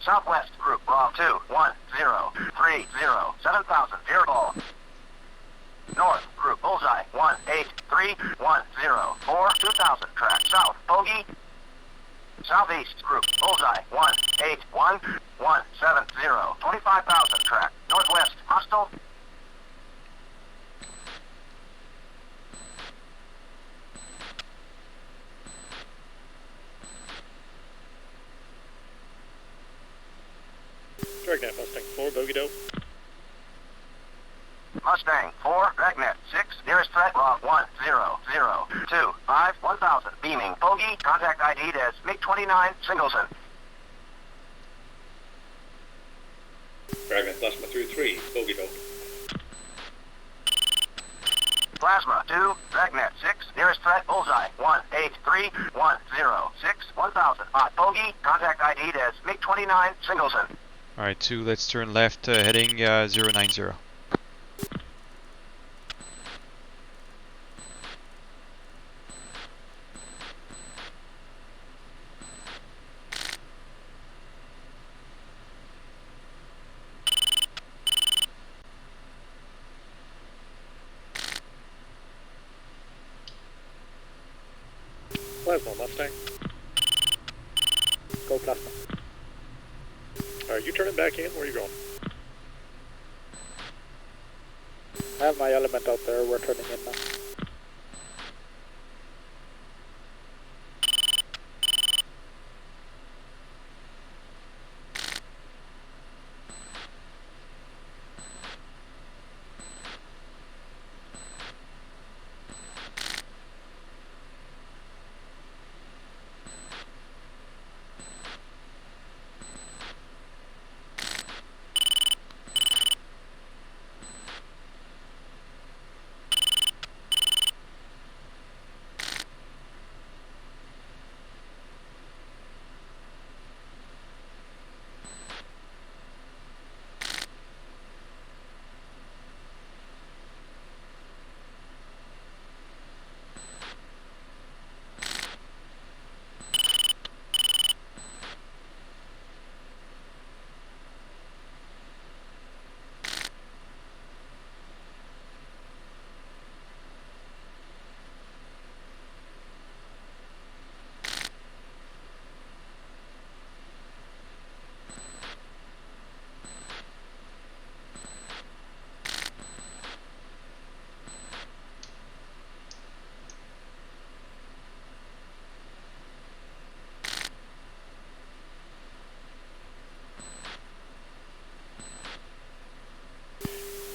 Speaker 11: Southwest group, log 21030, 7,000, air ball. North group, bullseye, 18310, 2,000, track. South, bogey. Southeast group, bullseye, 181-170, 25,000, track. Northwest, hostile.
Speaker 6: Dragnet Mustang 4, bogey dope.
Speaker 11: Mustang 4, Dragnet 6, nearest threat log 1002, 1000, beaming, bogey, contact ID'd as MiG-29, Singleton.
Speaker 3: Dragnet Plasma through 3, bogey dope.
Speaker 11: Plasma 2, Dragnet 6, nearest threat bullseye 183-106, 1000, hot bogey, contact ID'd as MiG-29, Singleton.
Speaker 1: Alright, 2, let's turn left, heading 090.
Speaker 2: Plasma, Mustang. Go Plasma. Are you turning back in? Where are you going?
Speaker 4: I have my element out there, we're turning in now.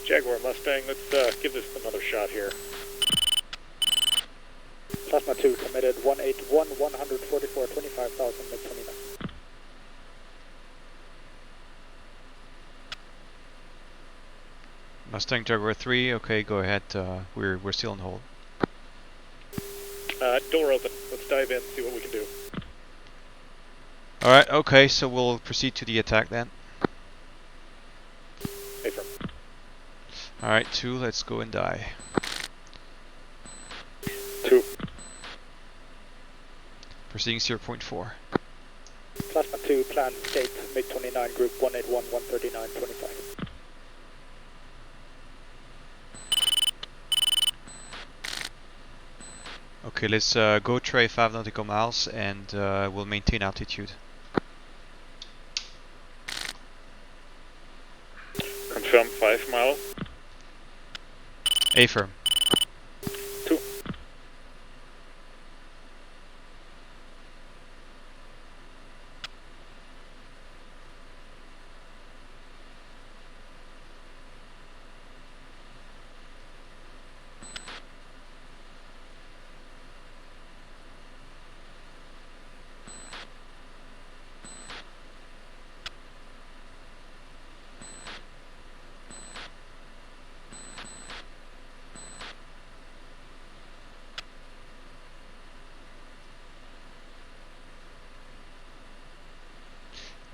Speaker 2: Jaguar Mustang, let's give this another shot here.
Speaker 4: Plasma 2 committed 181, 144, 25,000, MiG-29.
Speaker 1: Mustang Jaguar 3, okay, go ahead, we're still on hold.
Speaker 2: Door open, let's dive in, see what we can do.
Speaker 1: Alright, okay, so we'll proceed to the attack then.
Speaker 2: Affirm.
Speaker 1: Alright, 2, let's go and die.
Speaker 2: 2.
Speaker 1: Proceeding 0.4.
Speaker 4: Plasma 2, plan escape, MiG-29, group 181, 139, 25.
Speaker 1: Okay, let's go tray 5 nautical miles and we'll maintain altitude.
Speaker 6: Confirm 5 miles.
Speaker 1: Affirm.
Speaker 2: 2.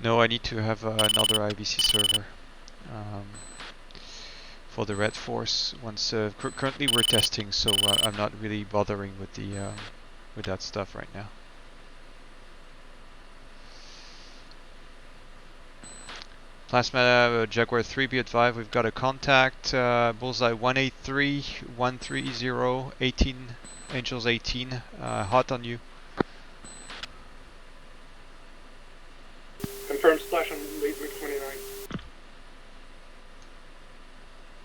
Speaker 1: No, I need to have another IBC server for the Red Force. Once currently we're testing, so I'm not really bothering with the with that stuff right now. Plasma Jaguar 3, be advised, we've got a contact. Bullseye 183, 130, 18, Angels 18, hot on you.
Speaker 13: Confirmed splash on lead MiG-29.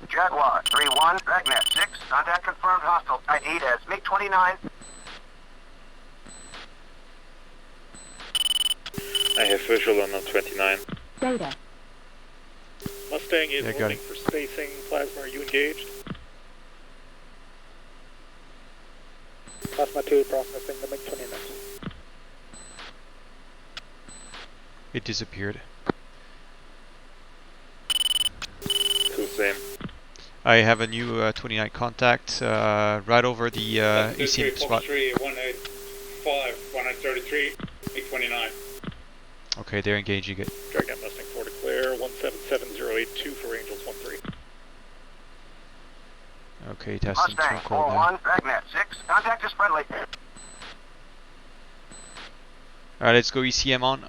Speaker 11: Jaguar 3-1, Dragnet 6, contact confirmed hostile, ID'd as MiG-29.
Speaker 6: I have visual on 29.
Speaker 12: Data.
Speaker 6: Mustang is
Speaker 1: Yeah, got
Speaker 6: holding
Speaker 1: it.
Speaker 6: for spacing. Plasma, are you engaged?
Speaker 14: Plasma 2 processing the MiG-29.
Speaker 1: It disappeared.
Speaker 6: Cool, same.
Speaker 1: I have a new 29 contact right over the ECM spot.
Speaker 3: 185, 133, 829.
Speaker 1: Okay, they're engaging it.
Speaker 6: Dragnet Mustang 4 to clear, 177082 for Angels 13.
Speaker 1: Okay, testing
Speaker 11: Mustang
Speaker 1: 2 call now.
Speaker 11: 41, Dragnet 6, contact is friendly.
Speaker 1: Alright, let's go ECM on.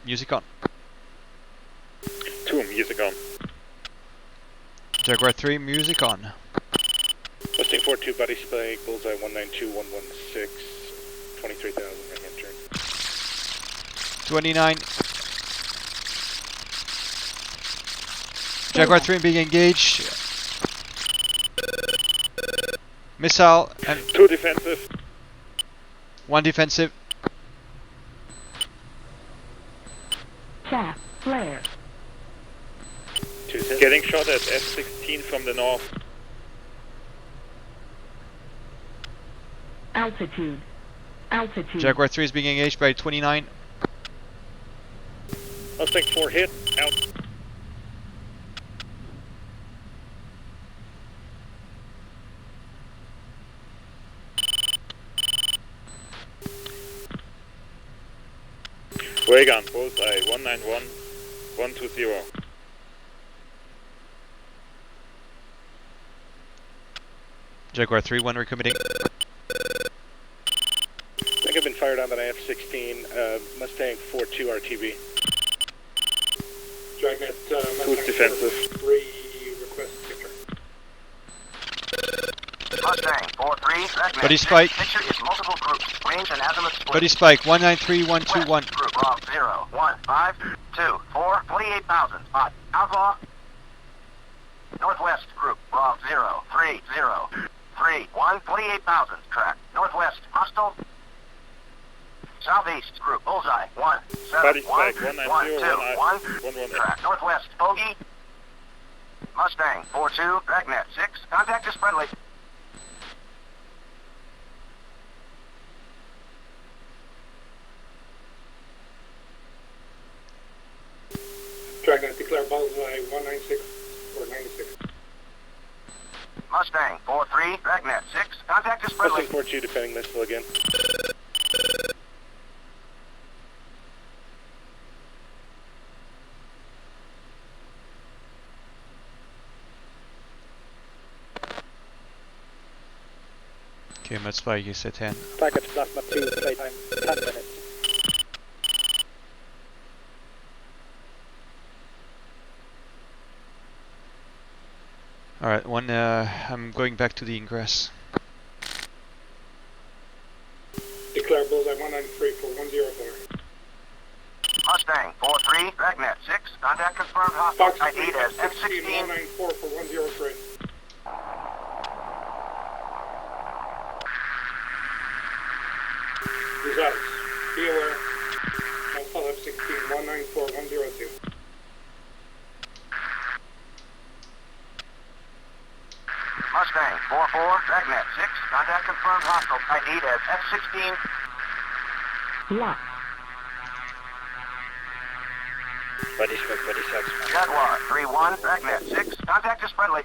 Speaker 1: Music on.
Speaker 6: 2, music on.
Speaker 1: Jaguar 3, music on.
Speaker 6: Mustang 42, body spike, bullseye 192, 116, 23,000, right hand turn.
Speaker 1: 29. Jaguar 3 being engaged. Missile and
Speaker 6: 2 defensive.
Speaker 1: 1 defensive.
Speaker 12: Chaff, flare.
Speaker 6: 2 getting shot at F-16 from the north.
Speaker 12: Altitude. Altitude.
Speaker 1: Jaguar 3 is being engaged by 29.
Speaker 6: Mustang 4 hit, out. Wagon, bullseye 191, 120.
Speaker 1: Jaguar 3, 1 recommitting.
Speaker 6: I think I've been fired on by an F-16, Mustang 4-2 RTB.
Speaker 13: Dragnet,
Speaker 6: Who's defensive?
Speaker 13: 3, request picture.
Speaker 11: Mustang 4-3, Dragnet
Speaker 1: Buddy
Speaker 11: 6,
Speaker 1: spike.
Speaker 11: picture is multiple groups, range and azimuth split.
Speaker 1: Buddy spike 193, 121.
Speaker 11: Group wrong, 0, 1, 5, 2, 4, 28,000, spot, outlaw. Northwest group, wrong, 0, 3, 0, 3, 1, 28,000, track, northwest, hostile. Southeast group, bullseye, 1, 7,
Speaker 6: Body
Speaker 11: 1,
Speaker 6: spike 190,
Speaker 11: 1, 2, 1, track, northwest, bogey. Mustang 4-2, Dragnet 6, contact is friendly.
Speaker 13: Dragnet, declare bullseye 196 or 96.
Speaker 11: Mustang 4-3, Dragnet 6, contact is friendly.
Speaker 6: Mustang 4-2 defending missile again.
Speaker 1: Okay, med spike is at 10.
Speaker 14: Package Plasma 2, playtime 10 minutes.
Speaker 1: Alright, I'm going back to the ingress.
Speaker 13: Declare bullseye 193 for 104.
Speaker 11: Mustang 4-3, Dragnet 6, contact confirmed, hostile,
Speaker 13: Fox
Speaker 11: ID as
Speaker 13: 16
Speaker 11: F-16.
Speaker 13: 194 for 103. Results. Be aware. Alpha F-16 194 102.
Speaker 11: Mustang 4-4, Dragnet 6, contact confirmed, hostile, ID as F-16.
Speaker 12: Lock.
Speaker 6: Body spike, body sex.
Speaker 11: Jaguar 3-1, Dragnet 6, contact is friendly.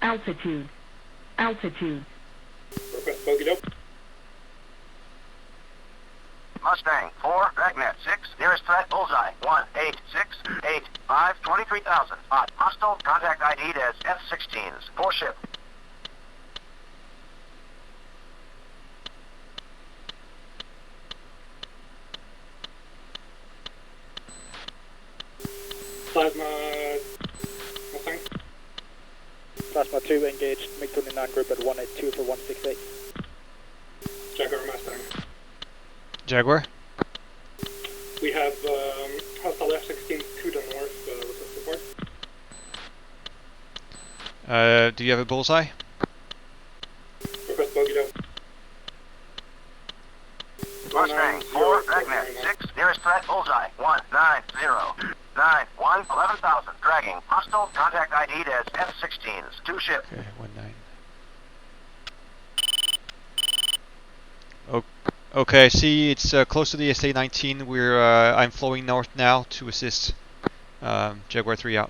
Speaker 12: Altitude. Altitude.
Speaker 13: Request bogey dope.
Speaker 11: Mustang 4, Dragnet 6, nearest threat, bullseye 18685, 23,000. Hostile, contact ID'd as F-16s, 4 ship.
Speaker 13: Plasma Mustang.
Speaker 14: Plasma 2 engaged, MiG-29 group at 182 for 168.
Speaker 13: Jaguar Mustang.
Speaker 1: Jaguar?
Speaker 13: We have Hostile F-16 to the north, request support.
Speaker 1: Do you have a bullseye?
Speaker 13: Request bogey down.
Speaker 11: Mustang 4, Dragnet 6, nearest threat bullseye 190. 9-1, 11,000, dragging. Hostile, contact ID'd as F-16s, 2 ship.
Speaker 1: Okay, 19. Okay, I see it's close to the SA-19. I'm flowing north now to assist. Jaguar 3 out.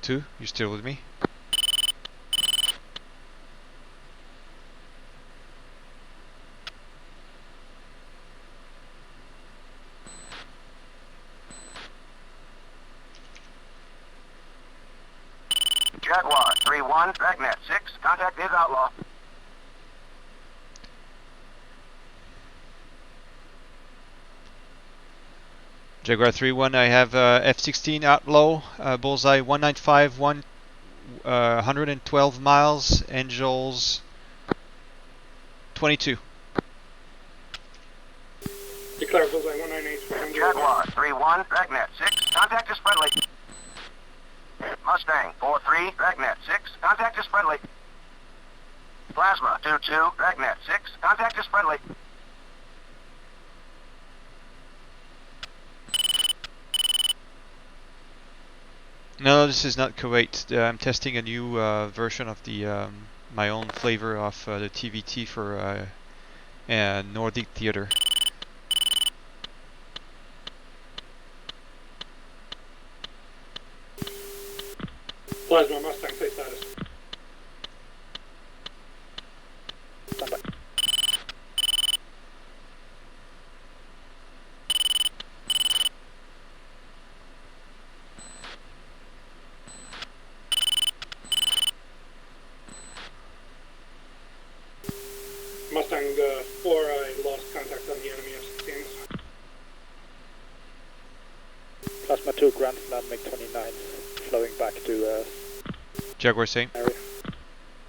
Speaker 1: Two, you still with me?
Speaker 11: Jaguar 3-1, Dragnet 6, contact is outlaw.
Speaker 1: Jaguar 3-1, I have F-16 out low, bullseye 195, 112 miles, Angels 22.
Speaker 13: Declare bullseye 198.
Speaker 11: Jaguar 3-1, Dragnet 6, contact is friendly. Mustang 4-3, Dragnet 6, contact is friendly. Plasma 2-2, Dragnet 6, contact is friendly.
Speaker 1: No, this is not Kuwait. I'm testing a new version of the my own flavor of the TvT for Nordic theater.
Speaker 13: Plasma Mustang, say status.
Speaker 14: Standby.
Speaker 13: Mustang 4, I lost contact on the enemy F-16s.
Speaker 14: Plasma 2, Grand Slam, MiG-29, flowing back to
Speaker 1: Jaguar same.
Speaker 14: area.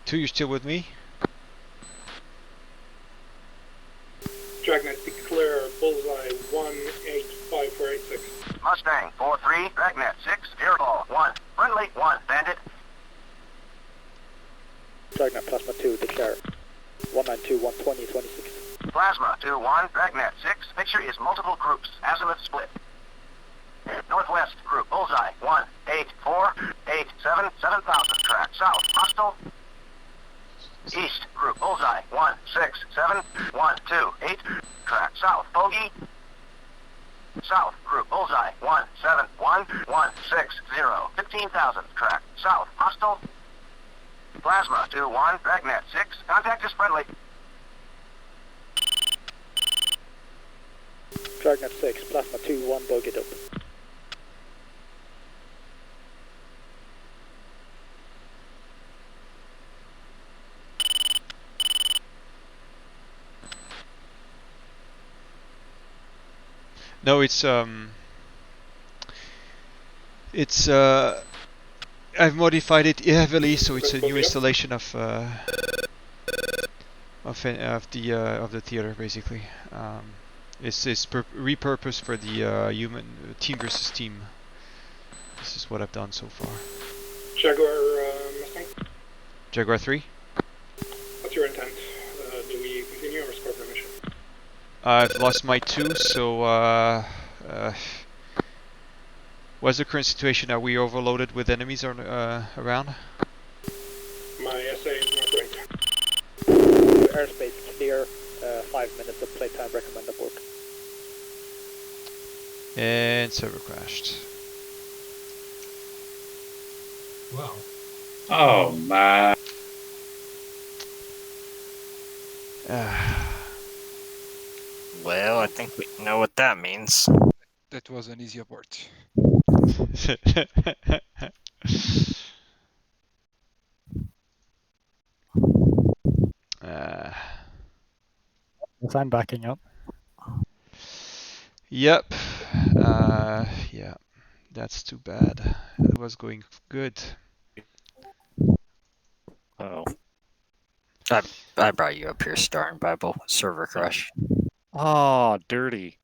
Speaker 1: 2, you still with me?
Speaker 13: Dragnet declare bullseye 185486.
Speaker 11: Mustang 4-3, Dragnet 6, airball 1, friendly 1, bandit.
Speaker 14: Dragnet Plasma 2, declare 192, 120, 26.
Speaker 11: Plasma 2-1, Dragnet 6, picture is multiple groups, azimuth split. Northwest group, bullseye 1, 8, 4, 8, 7, 7,000, track south, hostile. East group, bullseye 1, 6, 7, 1, 2, 8, track south, bogey. South group, bullseye 1, 7, 1, 1, 6, 0, 15,000, track south, hostile. Plasma 2-1, Dragnet 6, contact is friendly.
Speaker 14: Dragnet 6, Plasma 2-1, bogeyed up.
Speaker 1: No, it's I've modified it heavily, so it's a new installation of the theater basically. It's repurposed for the human team versus team. This is what I've done so far.
Speaker 13: Jaguar Mustang,
Speaker 1: Jaguar 3.
Speaker 13: what's your intent? Do we continue or score permission?
Speaker 1: I've lost my 2, so what's the current situation? Are we overloaded with enemies around?
Speaker 13: My SA is not right.
Speaker 14: Airspace clear, 5 minutes of playtime, recommend abort.
Speaker 1: And server crashed.
Speaker 9: Wow.
Speaker 3: Oh man.
Speaker 7: Well, I think we know what that means.
Speaker 10: That was an easy abort.
Speaker 4: Yes, I'm backing up.
Speaker 1: Yep. Yeah. That's too bad. was going good.
Speaker 2: Oh.
Speaker 7: I brought you up here, Star and Bible. Server crash.
Speaker 2: Oh, dirty.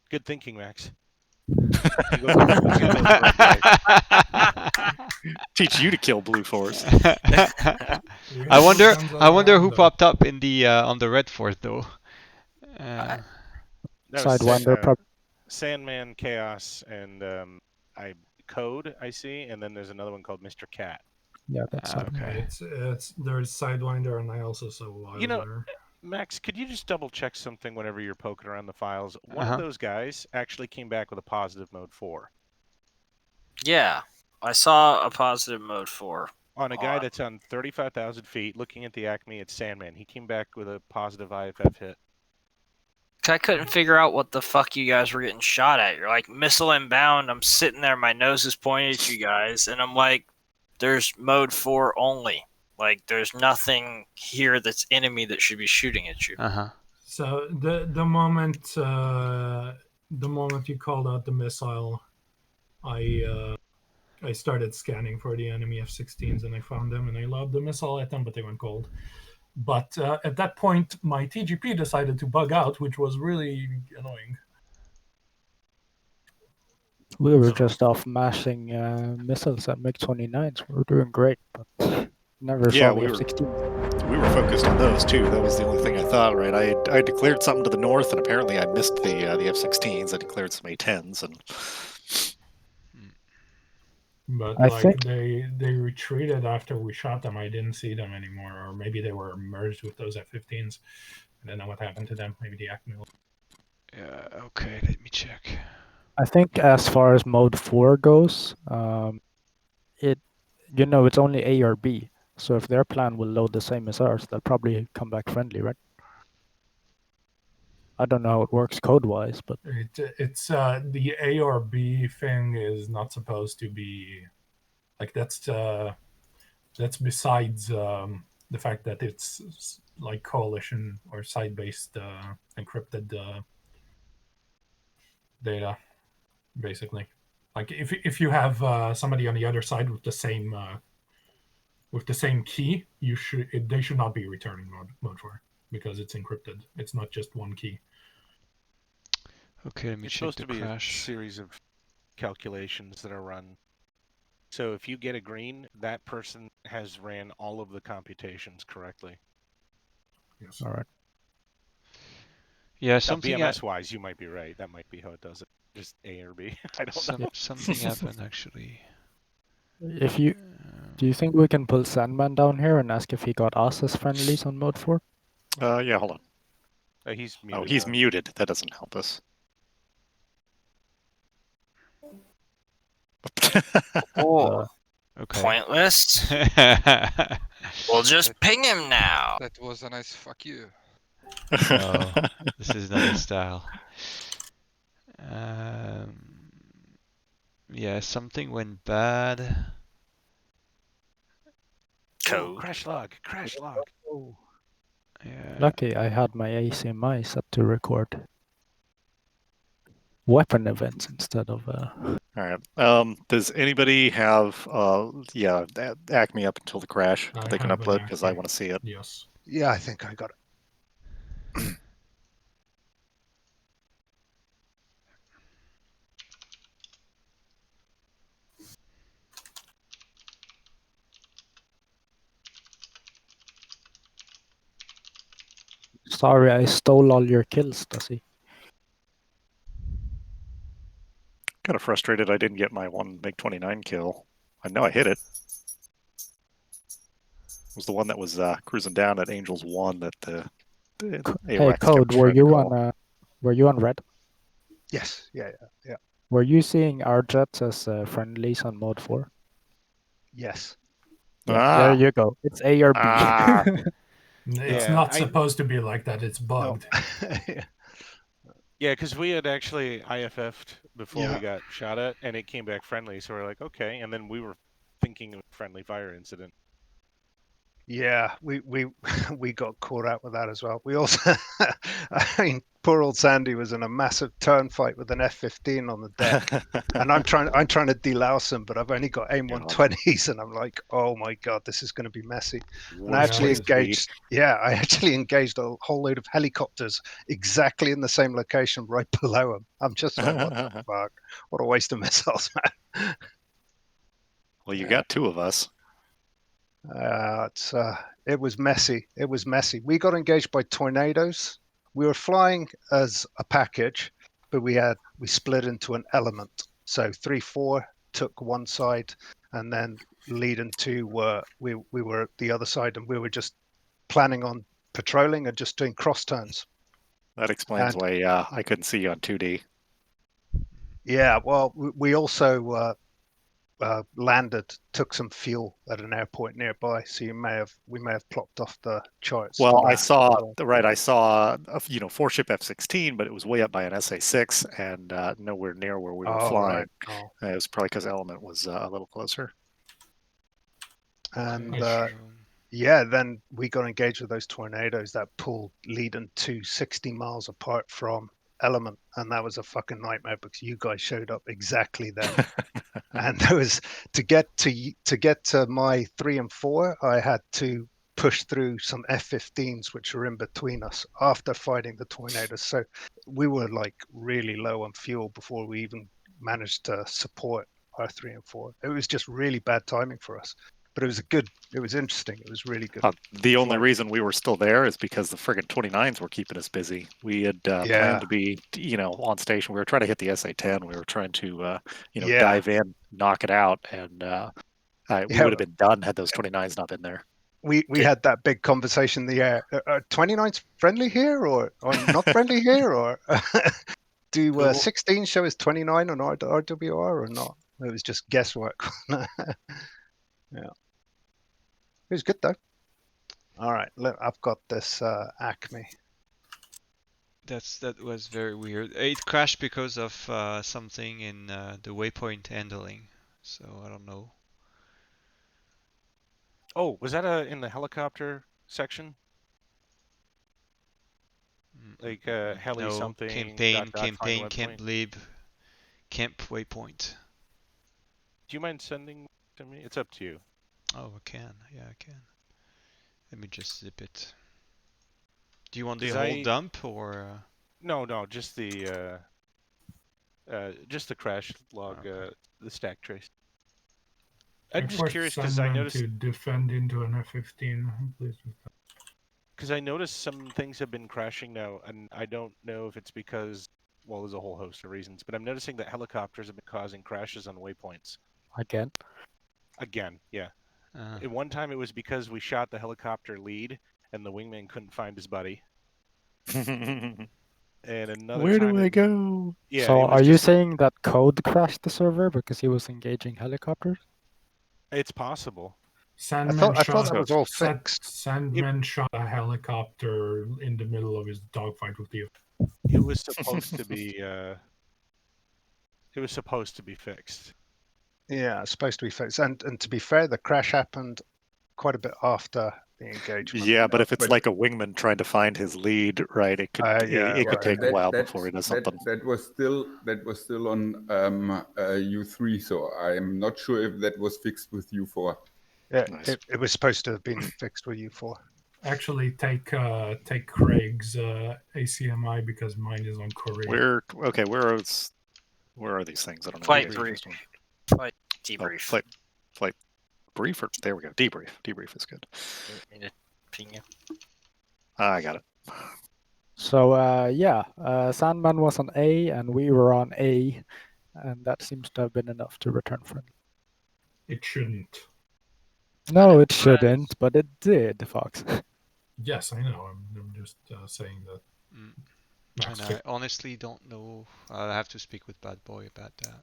Speaker 15: Good thinking, Max.
Speaker 2: Teach you to kill Blue Force.
Speaker 1: I wonder who popped up in the on the red fort though.
Speaker 4: Sidewinder,
Speaker 15: Sandman, Chaos, and Code. I see, and then there's another one called Mr. Cat.
Speaker 4: Yeah, that's
Speaker 1: okay.
Speaker 9: There's Sidewinder, and I also saw Wildfire.
Speaker 15: You know, Max, could you just double check something whenever you're poking around the files? One of those guys actually came back with a positive mode 4.
Speaker 7: Yeah, I saw a positive mode 4.
Speaker 15: On a guy that's on 35,000 feet, looking at the Acme, it's Sandman. He came back with a positive IFF hit.
Speaker 7: I couldn't figure out what the fuck you guys were getting shot at. You're like, missile inbound. I'm sitting there, my nose is pointed at you guys, and I'm like, there's mode 4 only. Like, there's nothing here that's enemy that should be shooting at you.
Speaker 9: So the moment you called out the missile, I started scanning for the enemy F-16s, and I found them, and I lobbed the missile at them, but they went cold. But at that point, my TGP decided to bug out, which was really annoying.
Speaker 4: We were just off mashing missiles at MiG-29s. We were doing great, but never saw the F-16.
Speaker 2: We were focused on those too. That was the only thing I thought. Right, I declared something to the north, and apparently I missed the F-16s. I declared some A-10s, and.
Speaker 9: But
Speaker 4: I
Speaker 9: like
Speaker 4: think
Speaker 9: they retreated after we shot them. I didn't see them anymore, or maybe they were merged with those F-15s. I don't know what happened to them. Maybe the Acme.
Speaker 1: Yeah. Okay. Let me check.
Speaker 4: I think as far as mode 4 goes, it's only A or B. So if their plan will load the same as ours, they'll probably come back friendly, right? I don't know how it works code-wise, but
Speaker 9: It's the A or B thing is not supposed to be like that's besides the fact that it's like coalition or site-based encrypted data, basically. Like if you have somebody on the other side with the same key, they should not be returning mode 4 because it's encrypted. It's not just one key.
Speaker 1: Okay, let me
Speaker 15: It's
Speaker 1: check
Speaker 15: supposed
Speaker 1: the
Speaker 15: to be
Speaker 1: crash.
Speaker 15: a series of calculations that are run. So if you get a green, that person has ran all of the computations correctly.
Speaker 9: Yes.
Speaker 4: All right.
Speaker 1: Yeah,
Speaker 15: Now,
Speaker 1: something.
Speaker 15: BMS-wise, you might be right. That might be how it does it. Just A or B. I don't know.
Speaker 1: Something happened actually.
Speaker 4: Do you think we can pull Sandman down here and ask if he got us as friendlies on mode 4?
Speaker 2: Yeah, hold on.
Speaker 15: He's muted.
Speaker 2: He's muted. That doesn't help us.
Speaker 7: Oh,
Speaker 1: okay.
Speaker 7: Pointless. We'll just ping him now.
Speaker 10: That was a nice fuck you.
Speaker 1: No, this is not his style. Yeah, something went bad.
Speaker 15: Code. Crash log. Crash log.
Speaker 1: Yeah.
Speaker 4: Lucky I had my ACMI set to record weapon events instead of.
Speaker 2: All right. Does anybody have Acme up until the crash? They can upload because I want to see it.
Speaker 9: Yes.
Speaker 5: Yeah, I think I got it.
Speaker 4: Sorry, I stole all your kills, does he?
Speaker 2: Kind of frustrated I didn't get my one MiG-29 kill. I know I hit it. It was the one that was cruising down at Angels 1 that the
Speaker 4: Hey, Code, were you on red?
Speaker 5: Yes. Yeah.
Speaker 4: Were you seeing our jets as friendlies on mode 4?
Speaker 5: Yes.
Speaker 4: Yeah, there you go. It's A or B.
Speaker 9: It's not supposed to be like that. It's bugged.
Speaker 15: Yeah, because we had actually IFF'd before we got shot at, and it came back friendly. So we're like, okay. And then we were thinking of a friendly fire incident.
Speaker 5: Yeah, we we got caught out with that as well. We also, I mean, poor old Sandy was in a massive turn fight with an F-15 on the deck, and I'm trying to delouse him, but I've only got AIM 120s, and I'm like, oh my god, this is going to be messy. And I actually engaged, I actually engaged a whole load of helicopters exactly in the same location right below him. I'm just like, what the fuck? What a waste of missiles, man.
Speaker 2: Well, you got two of us.
Speaker 5: It was messy. It was messy. We got engaged by tornadoes. We were flying as a package, but we split into an element. So 3-4 took one side, and then lead and 2 were we were the other side, and we were just planning on patrolling and just doing cross turns.
Speaker 2: That explains why I couldn't see you on 2D.
Speaker 5: Yeah, well, we also landed, took some fuel at an airport nearby, so we may have plopped off the charts.
Speaker 2: Well, I saw a 4-ship F-16, but it was way up by an SA-6 and nowhere near where we were flying.
Speaker 5: Right.
Speaker 2: It was probably because Element was a little closer.
Speaker 5: And then we got engaged with those tornadoes that pulled leading to 60 miles apart from Element, and that was a fucking nightmare because you guys showed up exactly then. And there was to get to my 3 and 4, I had to push through some F-15s which were in between us after fighting the tornadoes. So we were like really low on fuel before we even managed to support our 3 and 4. It was just really bad timing for us. But it was interesting. It was really good.
Speaker 2: The only reason we were still there is because the friggin' 29s were keeping us busy. We had planned to be, on station. We were trying to hit the SA-10. We were trying to, dive in, knock it out, and we would have been done had those 29s not been there.
Speaker 5: We had that big conversation in the air. Are 29s friendly here or not friendly here? Or do 16 show us 29 on RWR or not? It was just guesswork. Yeah. It was good though. All right, I've got this Acme.
Speaker 1: That was very weird. It crashed because of something in the waypoint handling. So I don't know.
Speaker 15: Oh, was that in the helicopter section? Like heli something?
Speaker 1: Campaign, Camp Lib, Camp Waypoint.
Speaker 15: Do you mind sending to me? It's up to you.
Speaker 1: Oh, I can. Yeah, I can. Let me just zip it. Do you want the whole dump or?
Speaker 15: No, just the crash log, the stack trace. I'm just curious because I noticed
Speaker 9: to defend into an F-15.
Speaker 15: Because I noticed some things have been crashing now, and I don't know if it's because, well, there's a whole host of reasons, but I'm noticing that helicopters have been causing crashes on waypoints. Again, yeah. At one time it was because we shot the helicopter lead and the wingman couldn't find his buddy. And another
Speaker 4: Where
Speaker 15: time
Speaker 4: do I go?
Speaker 15: Yeah,
Speaker 4: so are you saying that Code crashed the server because he was engaging helicopters?
Speaker 15: It's possible.
Speaker 9: Sandman
Speaker 5: I thought that was all fixed.
Speaker 9: Sandman shot a helicopter in the middle of his dogfight with you.
Speaker 15: It was supposed to be. It was supposed to be fixed.
Speaker 5: Yeah, it's supposed to be fixed. And to be fair, the crash happened quite a bit after the engagement.
Speaker 2: Yeah, but if it's like a wingman trying to find his lead, right? It could it could take a while before he does something.
Speaker 16: That was still on U3, so I'm not sure if that was fixed with U4.
Speaker 5: Yeah, nice. it was supposed to have been fixed with U4.
Speaker 9: Actually, take Craig's ACMI because mine is on Korea.
Speaker 2: Where are these things? I don't know.
Speaker 7: Flight brief. Flight debrief.
Speaker 2: Oh, flight brief. There we go. Debrief. Debrief is good.
Speaker 7: Need to ping you.
Speaker 2: I got it.
Speaker 4: So Sandman was on A and we were on A, and that seems to have been enough to return friendly.
Speaker 9: It shouldn't.
Speaker 4: No, it shouldn't, but it did, Fox.
Speaker 9: Yes, I know. I'm just saying that.
Speaker 1: And I honestly don't know. I'll have to speak with Bad Boy about that.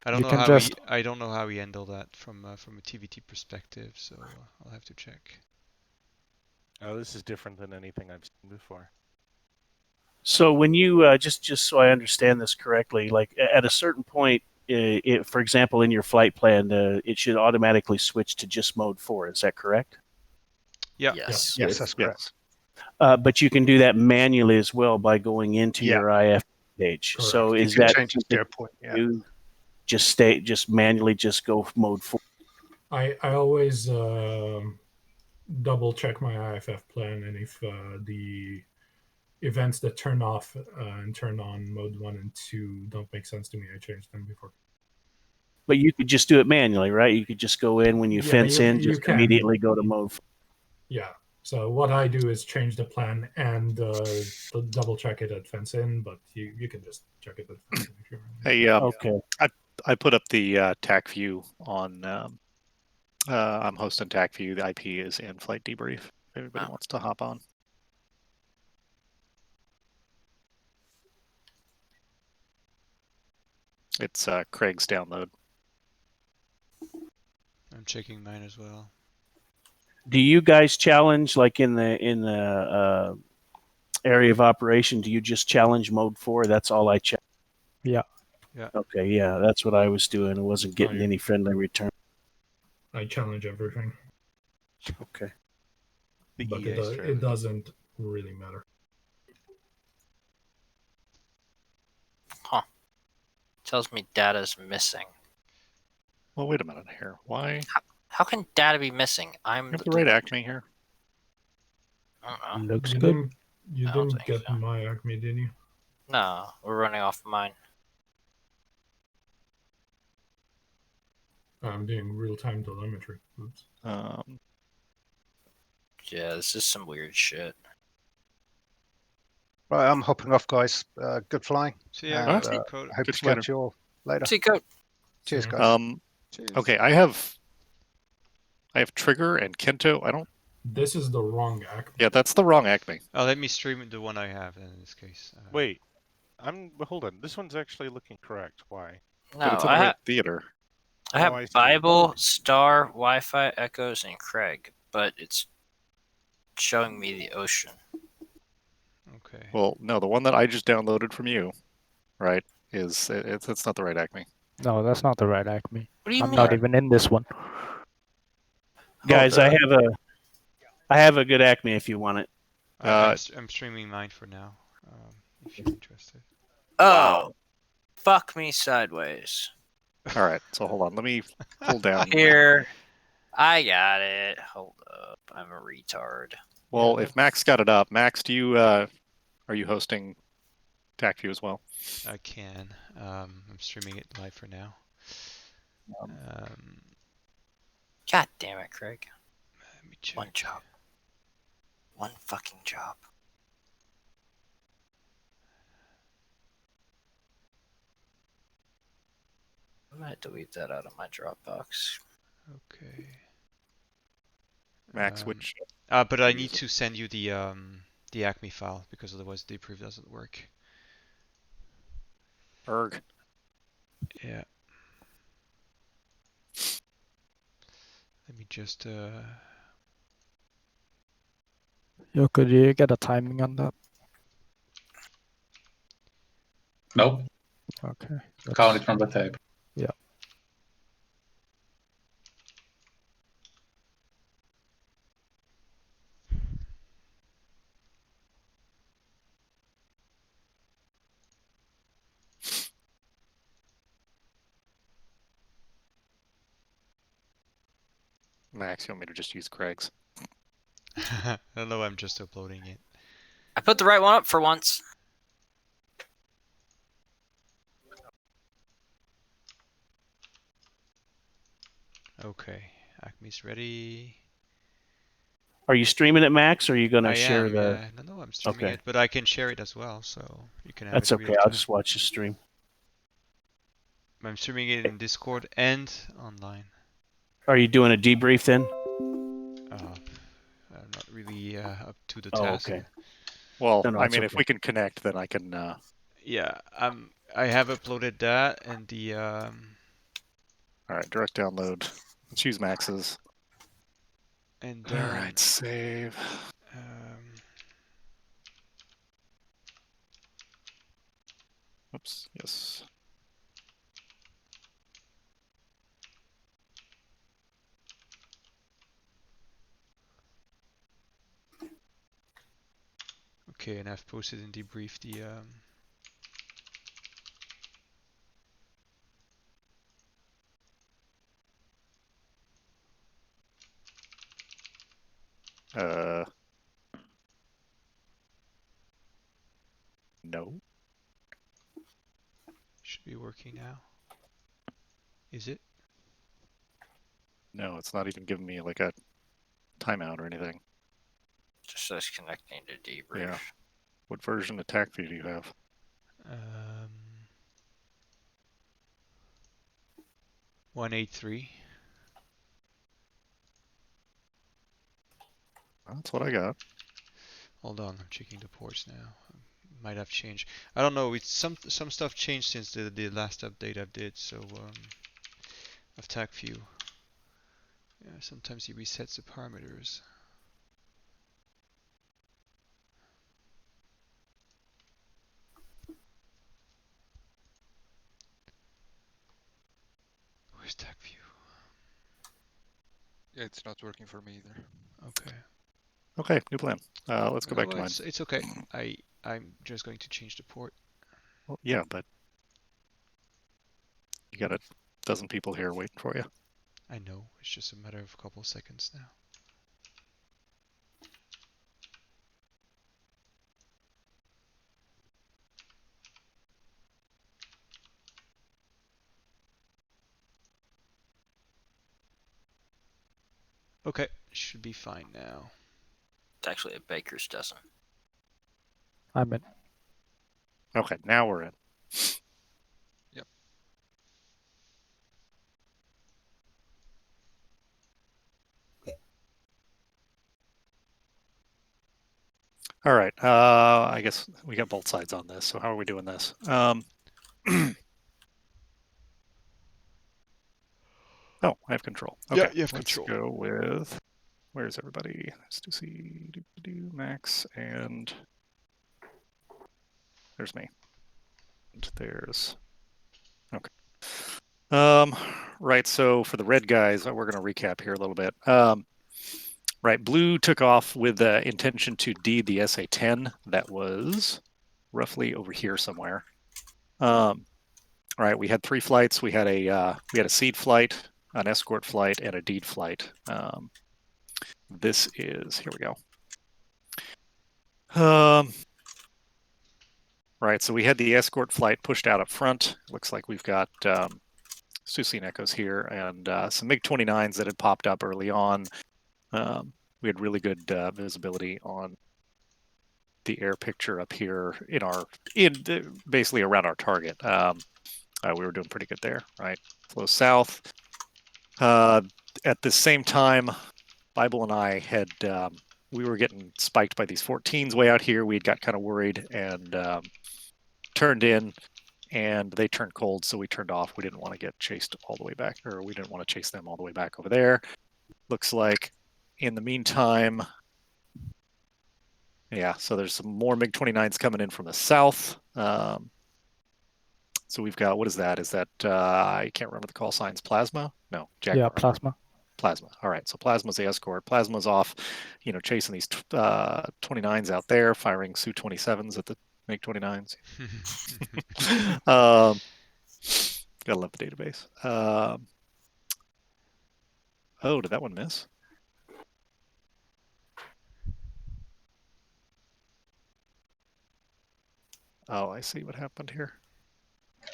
Speaker 1: I don't know how he handled that from a TvT perspective, so I'll have to check.
Speaker 15: Oh, this is different than anything I've seen before.
Speaker 17: So when you just so I understand this correctly, like at a certain point, for example, in your flight plan, it should automatically switch to just mode 4. Is that correct?
Speaker 1: Yeah.
Speaker 7: Yes.
Speaker 5: Yes, that's correct.
Speaker 17: But you can do that manually as well by going into
Speaker 5: Yeah.
Speaker 17: your IF page.
Speaker 5: Correct.
Speaker 17: So
Speaker 5: You
Speaker 17: is
Speaker 5: can
Speaker 17: that
Speaker 5: change the
Speaker 17: something
Speaker 5: steer point, yeah.
Speaker 17: you just manually just go mode 4?
Speaker 9: I always double check my IFF plan, and if the events that turn off and turn on mode 1 and 2 don't make sense to me, I change them before.
Speaker 17: But you could just do it manually, right? You could just go in when you
Speaker 9: Yeah,
Speaker 17: fence in,
Speaker 9: you
Speaker 17: just
Speaker 9: can.
Speaker 17: immediately go to mode 4.
Speaker 9: Yeah. So what I do is change the plan and double check it at fence in, but you can just check it at fence in if you want.
Speaker 2: Hey,
Speaker 17: Okay.
Speaker 2: I put up the TAC view on. I'm hosting TAC view. The IP is in-flight debrief. If everybody wants to hop on. It's Craig's download.
Speaker 1: I'm checking mine as well.
Speaker 17: Do you guys challenge like in the area of operation? Do you just challenge mode 4? That's all I check.
Speaker 4: Yeah.
Speaker 1: Yeah.
Speaker 17: Okay. Yeah, that's what I was doing. I wasn't getting
Speaker 9: yeah.
Speaker 17: any friendly return.
Speaker 9: I challenge everything.
Speaker 17: Okay.
Speaker 9: But it doesn't really matter.
Speaker 7: Huh. Tells me data's missing.
Speaker 2: Well, wait a minute here. Why?
Speaker 7: How can data be missing? I'm
Speaker 2: You have the right Acme here.
Speaker 7: I don't know.
Speaker 17: Looks
Speaker 9: You
Speaker 17: good.
Speaker 9: didn't get my Acme, did you?
Speaker 7: No, we're running off mine.
Speaker 9: I'm doing real-time telemetry. Oops.
Speaker 7: Yeah, this is some weird shit.
Speaker 5: Right, I'm hopping off, guys. Good flying.
Speaker 1: See ya,
Speaker 5: and,
Speaker 1: guys.
Speaker 5: I hope
Speaker 2: Good
Speaker 5: to catch you all later.
Speaker 7: See you, Coach.
Speaker 5: Cheers, guys.
Speaker 2: Okay, I have Trigger and Kento. I don't.
Speaker 9: This is the wrong Acme.
Speaker 2: Yeah, that's the wrong Acme.
Speaker 1: Oh, let me stream the one I have then in this case.
Speaker 15: Wait, hold on. This one's actually looking correct. Why?
Speaker 7: No,
Speaker 2: But it's in the right theater.
Speaker 7: I have
Speaker 15: Oh, I see.
Speaker 7: Bible, Star, Wi-Fi, Echoes, and Craig, but it's showing me the ocean.
Speaker 1: Okay.
Speaker 2: Well, no, the one that I just downloaded from you, right, it's not the right Acme.
Speaker 4: No, that's not the right Acme.
Speaker 7: What do you
Speaker 4: I'm
Speaker 7: mean?
Speaker 4: not even in this one.
Speaker 17: Guys, I have a good Acme if you want it.
Speaker 1: I'm streaming mine for now, if you're interested.
Speaker 7: Oh, fuck me sideways.
Speaker 2: All right, so hold on. Let me pull down.
Speaker 7: Here, I got it. Hold up, I'm a retard.
Speaker 2: Well, if Max got it up, Max, do you are you hosting TACView as well?
Speaker 1: I can. I'm streaming it live for now.
Speaker 7: God damn it, Craig.
Speaker 1: Let me check.
Speaker 7: One job. One fucking job. I might delete that out of my Dropbox.
Speaker 1: Okay.
Speaker 2: Max, which?
Speaker 1: But I need to send you the Acme file because otherwise the debrief doesn't work.
Speaker 2: Erg.
Speaker 1: Yeah. Let me just.
Speaker 4: Yo, could you get a timing on that?
Speaker 3: Nope.
Speaker 4: Okay.
Speaker 3: Count it from the tape.
Speaker 4: Yeah.
Speaker 2: Max, you want me to just use Craig's?
Speaker 1: No, I'm just uploading it.
Speaker 7: I put the right one up for once.
Speaker 1: Okay, Acme's ready.
Speaker 17: Are you streaming it, Max, or are you going to share the?
Speaker 1: Yeah. No, I'm streaming
Speaker 17: Okay.
Speaker 1: it, but I can share it as well, so you can have
Speaker 17: That's
Speaker 1: it.
Speaker 17: okay.
Speaker 1: real
Speaker 17: I'll
Speaker 1: time.
Speaker 17: just watch the stream.
Speaker 1: I'm streaming it in Discord and online.
Speaker 17: Are you doing a debrief then?
Speaker 1: I'm not really up to the
Speaker 17: Oh,
Speaker 1: task.
Speaker 17: okay.
Speaker 2: Well,
Speaker 17: No,
Speaker 2: I
Speaker 17: it's
Speaker 2: mean, if
Speaker 17: okay.
Speaker 2: we can connect, then I can.
Speaker 1: Yeah, I have uploaded that and the.
Speaker 2: All right, direct download. Let's use Max's.
Speaker 1: And
Speaker 2: all right, save. Oops. Yes.
Speaker 1: Okay, and I've posted in debrief the
Speaker 2: No.
Speaker 1: should be working now. Is it?
Speaker 2: No, it's not even giving me like a timeout or anything.
Speaker 7: Just says connecting to debrief.
Speaker 2: Yeah. What version of TACV do you have?
Speaker 1: 183.
Speaker 2: That's what I got.
Speaker 1: Hold on, I'm checking the ports now. Might have changed. I don't know. It's some stuff changed since the last update I did. So of TACView. Yeah, sometimes he resets the parameters. Where's TACView?
Speaker 10: Yeah, it's not working for me either.
Speaker 1: Okay.
Speaker 2: Okay, new plan. Let's go back to
Speaker 1: Well,
Speaker 2: mine.
Speaker 1: it's okay. I'm just going to change the port.
Speaker 2: Well, yeah, but you got a dozen people here waiting for you.
Speaker 1: I know. It's just a matter of a couple seconds now. Okay, should be fine now.
Speaker 7: It's actually a baker's dozen.
Speaker 4: I'm in.
Speaker 2: Okay, now we're in.
Speaker 10: Yep.
Speaker 2: All right. I guess we got both sides on this. So how are we doing this? Oh, I have control. Okay,
Speaker 1: Yeah, you have
Speaker 2: let's
Speaker 1: control.
Speaker 2: go with. Where's everybody? Let's see. Max and there's me. And there's. Okay. Right. So for the red guys, we're going to recap here a little bit. Right. Blue took off with the intention to deed the SA-10. That was roughly over here somewhere. Right. We had 3 flights. We had a seed flight, an escort flight, and a deed flight. This is here we go. Right. So we had the escort flight pushed out up front. Looks like we've got Susi and Echoes here, and some MiG-29s that had popped up early on. We had really good visibility on the air picture up here basically around our target. We were doing pretty good there, right? Flow south. At the same time, Bible and I had we were getting spiked by these 14s way out here. We had got kind of worried and turned in, and they turned cold, so we turned off. We didn't want to get chased all the way back, or we didn't want to chase them all the way back over there. Looks like in the meantime, yeah, so there's some more MiG-29s coming in from the south. So we've got, what is that? Is that, I can't remember the call signs, Plasma? No, Jaguar.
Speaker 4: Yeah, Plasma.
Speaker 2: Plasma. All right, so Plasma's the escort. Plasma's off, chasing these 29s out there, firing Su-27s at the MiG-29s. Gotta love the database. Oh, did that one miss? Oh, I see what happened here.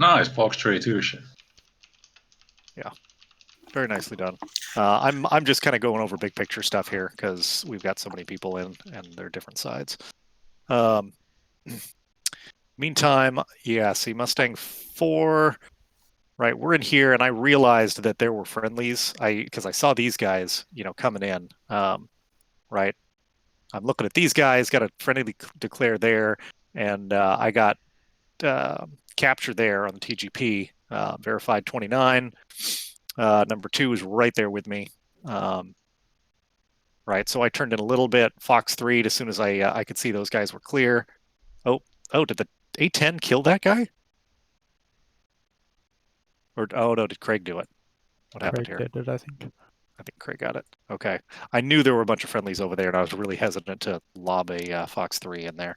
Speaker 3: Nice, Fox 3 shit.
Speaker 2: Yeah, very nicely done. I'm just kind of going over big picture stuff here because we've got so many people in and they're different sides. Meantime, yeah, see Mustang 4. Right, we're in here, and I realized that there were friendlies. Because I saw these guys, coming in. Right, I'm looking at these guys. Got a friendly declare there, and I got captured there on the TGP. Verified 29. Number 2 is right there with me. Right, so I turned in a little bit. Fox 3 as soon as I could see those guys were clear. Oh, did the A-10 kill that guy? Or no, did Craig do it? What happened here?
Speaker 4: Craig did it, I think.
Speaker 2: I think Craig got it. Okay. I knew there were a bunch of friendlies over there, and I was really hesitant to lob a Fox 3 in there.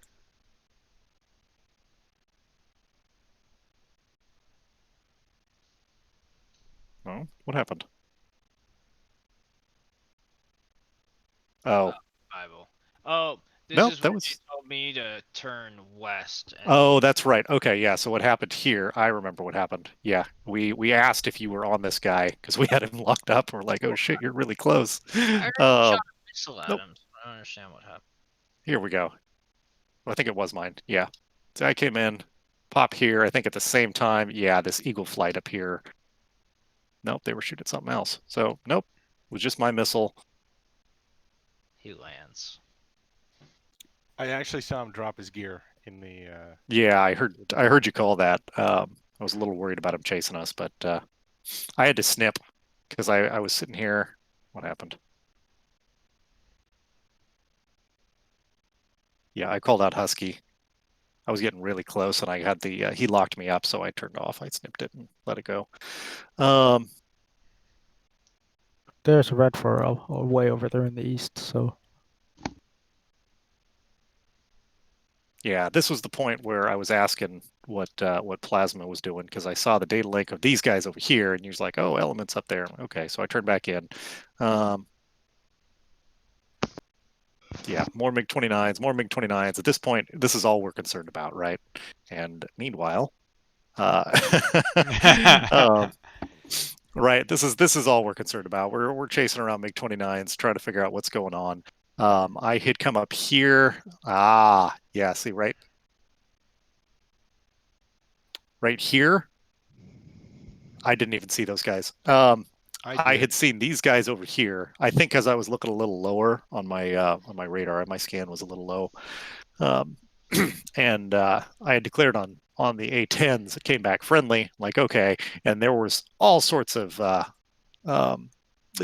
Speaker 2: Oh, what happened? Oh.
Speaker 7: Bible. Oh, this
Speaker 2: Nope,
Speaker 7: is
Speaker 2: that
Speaker 7: where
Speaker 2: was.
Speaker 7: they told me to turn west. And
Speaker 2: Oh, that's right. Okay, yeah. So what happened here? I remember what happened. Yeah, we asked if you were on this guy because we had him locked up. We're like, oh shit, you're really close.
Speaker 7: I heard you shot a missile at
Speaker 2: Nope.
Speaker 7: him. So I don't understand what happened.
Speaker 2: Here we go. I think it was mine. Yeah. So I came in, pop here. I think at the same time. Yeah, this eagle flight up here. Nope, they were shooting something else. So nope, it was just my missile.
Speaker 7: He lands.
Speaker 15: I actually saw him drop his gear in the.
Speaker 2: Yeah, I heard you call that. I was a little worried about him chasing us, but I had to snip because I was sitting here. What happened? Yeah, I called out Husky. I was getting really close, and I had the he locked me up, so I turned off. I snipped it and let it go.
Speaker 4: There's a red for way over there in the east, so.
Speaker 2: Yeah, this was the point where I was asking what Plasma was doing because I saw the data link of these guys over here, and he was like, "Oh, Element's up there." Okay, so I turned back in. Yeah, more MiG-29s, more MiG-29s. At this point, this is all we're concerned about, right? And meanwhile, right, this is all we're concerned about. We're chasing around MiG-29s, trying to figure out what's going on. I had come up here. Yeah, see, right here. I didn't even see those guys. I had seen these guys over here. I think because I was looking a little lower on my radar, my scan was a little low, and I had declared on the A10s. It came back friendly. Like okay, and there was all sorts of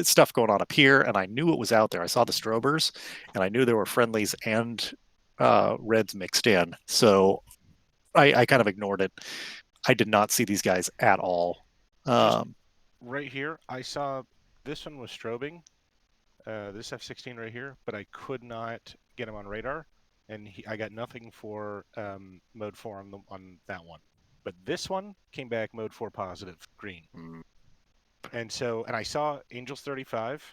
Speaker 2: stuff going on up here, and I knew it was out there. I saw the strobers, and I knew there were friendlies and reds mixed in. So I kind of ignored it. I did not see these guys at all.
Speaker 15: Right here, I saw this one was strobing, this F-16 right here, but I could not get him on radar, and I got nothing for mode 4 on that one. But this one came back mode 4 positive, green. And I saw Angels 35,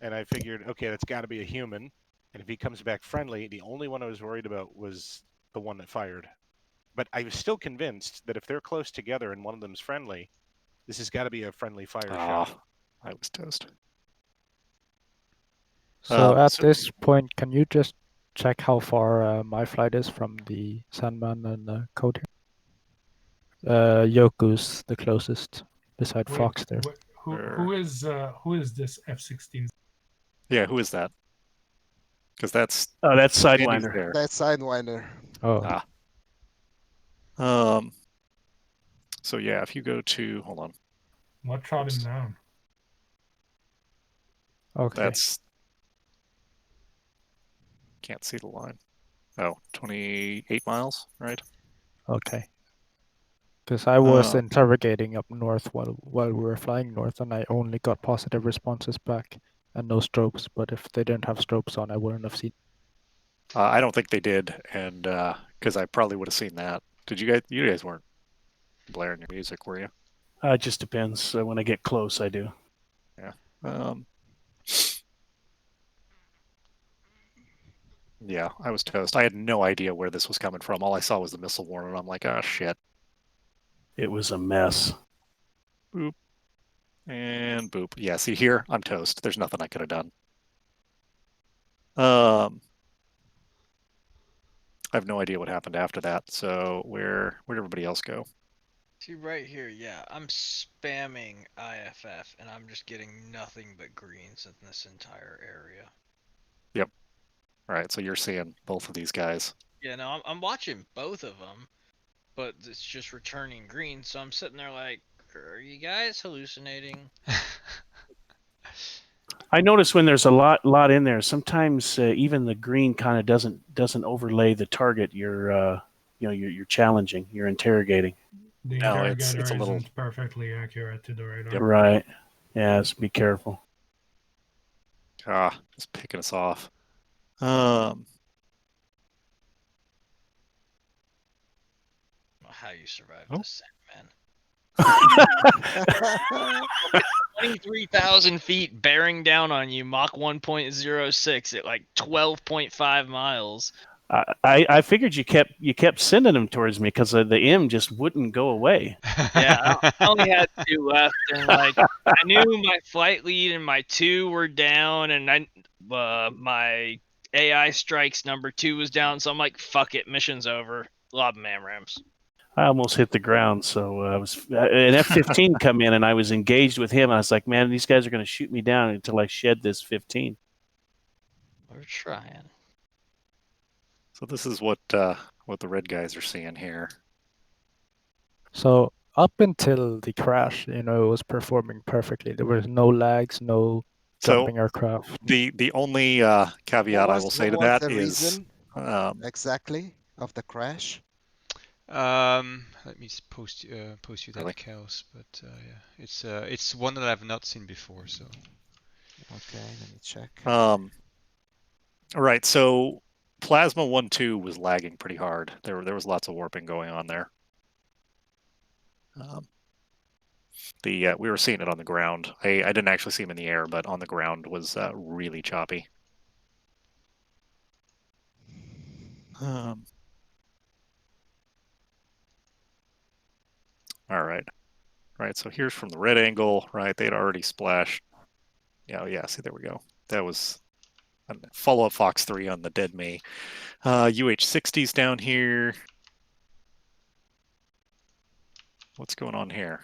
Speaker 15: and I figured, okay, that's got to be a human, and if he comes back friendly, the only one I was worried about was the one that fired. But I was still convinced that if they're close together and one of them's friendly, this has got to be a friendly fire shot.
Speaker 2: I was toast.
Speaker 4: So at this point, can you just check how far my flight is from the Sandman and Code here? Yoku's the closest, beside Fox there.
Speaker 13: Who is this F-16?
Speaker 2: Yeah, who is that? Because that's
Speaker 17: Sidewinder.
Speaker 18: That's Sidewinder.
Speaker 4: Oh.
Speaker 2: So yeah, if you go to hold on.
Speaker 13: What shot him down?
Speaker 4: Okay.
Speaker 2: That's can't see the line. Oh, 28 miles, right?
Speaker 4: Okay. Because I was interrogating up north while we were flying north, and I only got positive responses back and no strobes. But if they didn't have strobes on, I wouldn't have seen.
Speaker 2: I don't think they did, and because I probably would have seen that. Did you guys? You guys weren't blaring your music, were you?
Speaker 17: It just depends. When I get close, I do.
Speaker 2: Yeah. Yeah, I was toast. I had no idea where this was coming from. All I saw was the missile warning. I'm like, oh shit.
Speaker 17: It was a mess.
Speaker 2: Boop. And boop. Yeah, see here, I'm toast. There's nothing I could have done. I have no idea what happened after that. So where'd everybody else go?
Speaker 7: See right here, yeah, I'm spamming IFF and I'm just getting nothing but greens in this entire area.
Speaker 2: Yep. All right, so you're seeing both of these guys.
Speaker 7: Yeah, no, I'm watching both of them, but it's just returning green. So I'm sitting there like, are you guys hallucinating?
Speaker 17: I notice when there's a lot in there, sometimes even the green kind of doesn't overlay the target you're challenging, you're interrogating.
Speaker 13: The interrogator isn't perfectly accurate to the radar.
Speaker 17: Yep. Right. Yeah, so be careful.
Speaker 2: Just picking us off.
Speaker 7: How you survive this, man? 23,000 feet bearing down on you, Mach 1.06 at like 12.5 miles.
Speaker 17: I figured you kept sending them towards me because the M just wouldn't go away.
Speaker 7: Yeah, I only had 2 left, and like I knew my flight lead and my 2 were down, and my AI strikes number 2 was down, so I'm like, fuck it, mission's over. Lob them AMRAAMs.
Speaker 17: I almost hit the ground, so I was an F-15 come in, and I was engaged with him. I was like, man, these guys are going to shoot me down until I shed this 15.
Speaker 7: We're trying.
Speaker 2: So this is what the red guys are seeing here.
Speaker 4: So up until the crash, it was performing perfectly. There was no lags, no jumping aircraft.
Speaker 2: The only caveat I will say to that is
Speaker 18: exactly of the crash.
Speaker 1: Let me post you that
Speaker 2: Really?
Speaker 1: chaos, but yeah, it's one that I've not seen before. So
Speaker 18: okay, let me check.
Speaker 2: Right. So Plasma 1-2 was lagging pretty hard. There was lots of warping going on there. We were seeing it on the ground. I didn't actually see him in the air, but on the ground was really choppy. All right. Right, so here's from the red angle, right? They'd already splashed. Yeah, see, there we go. That was a follow-up Fox 3 on the dead May. UH-60's down here. What's going on here?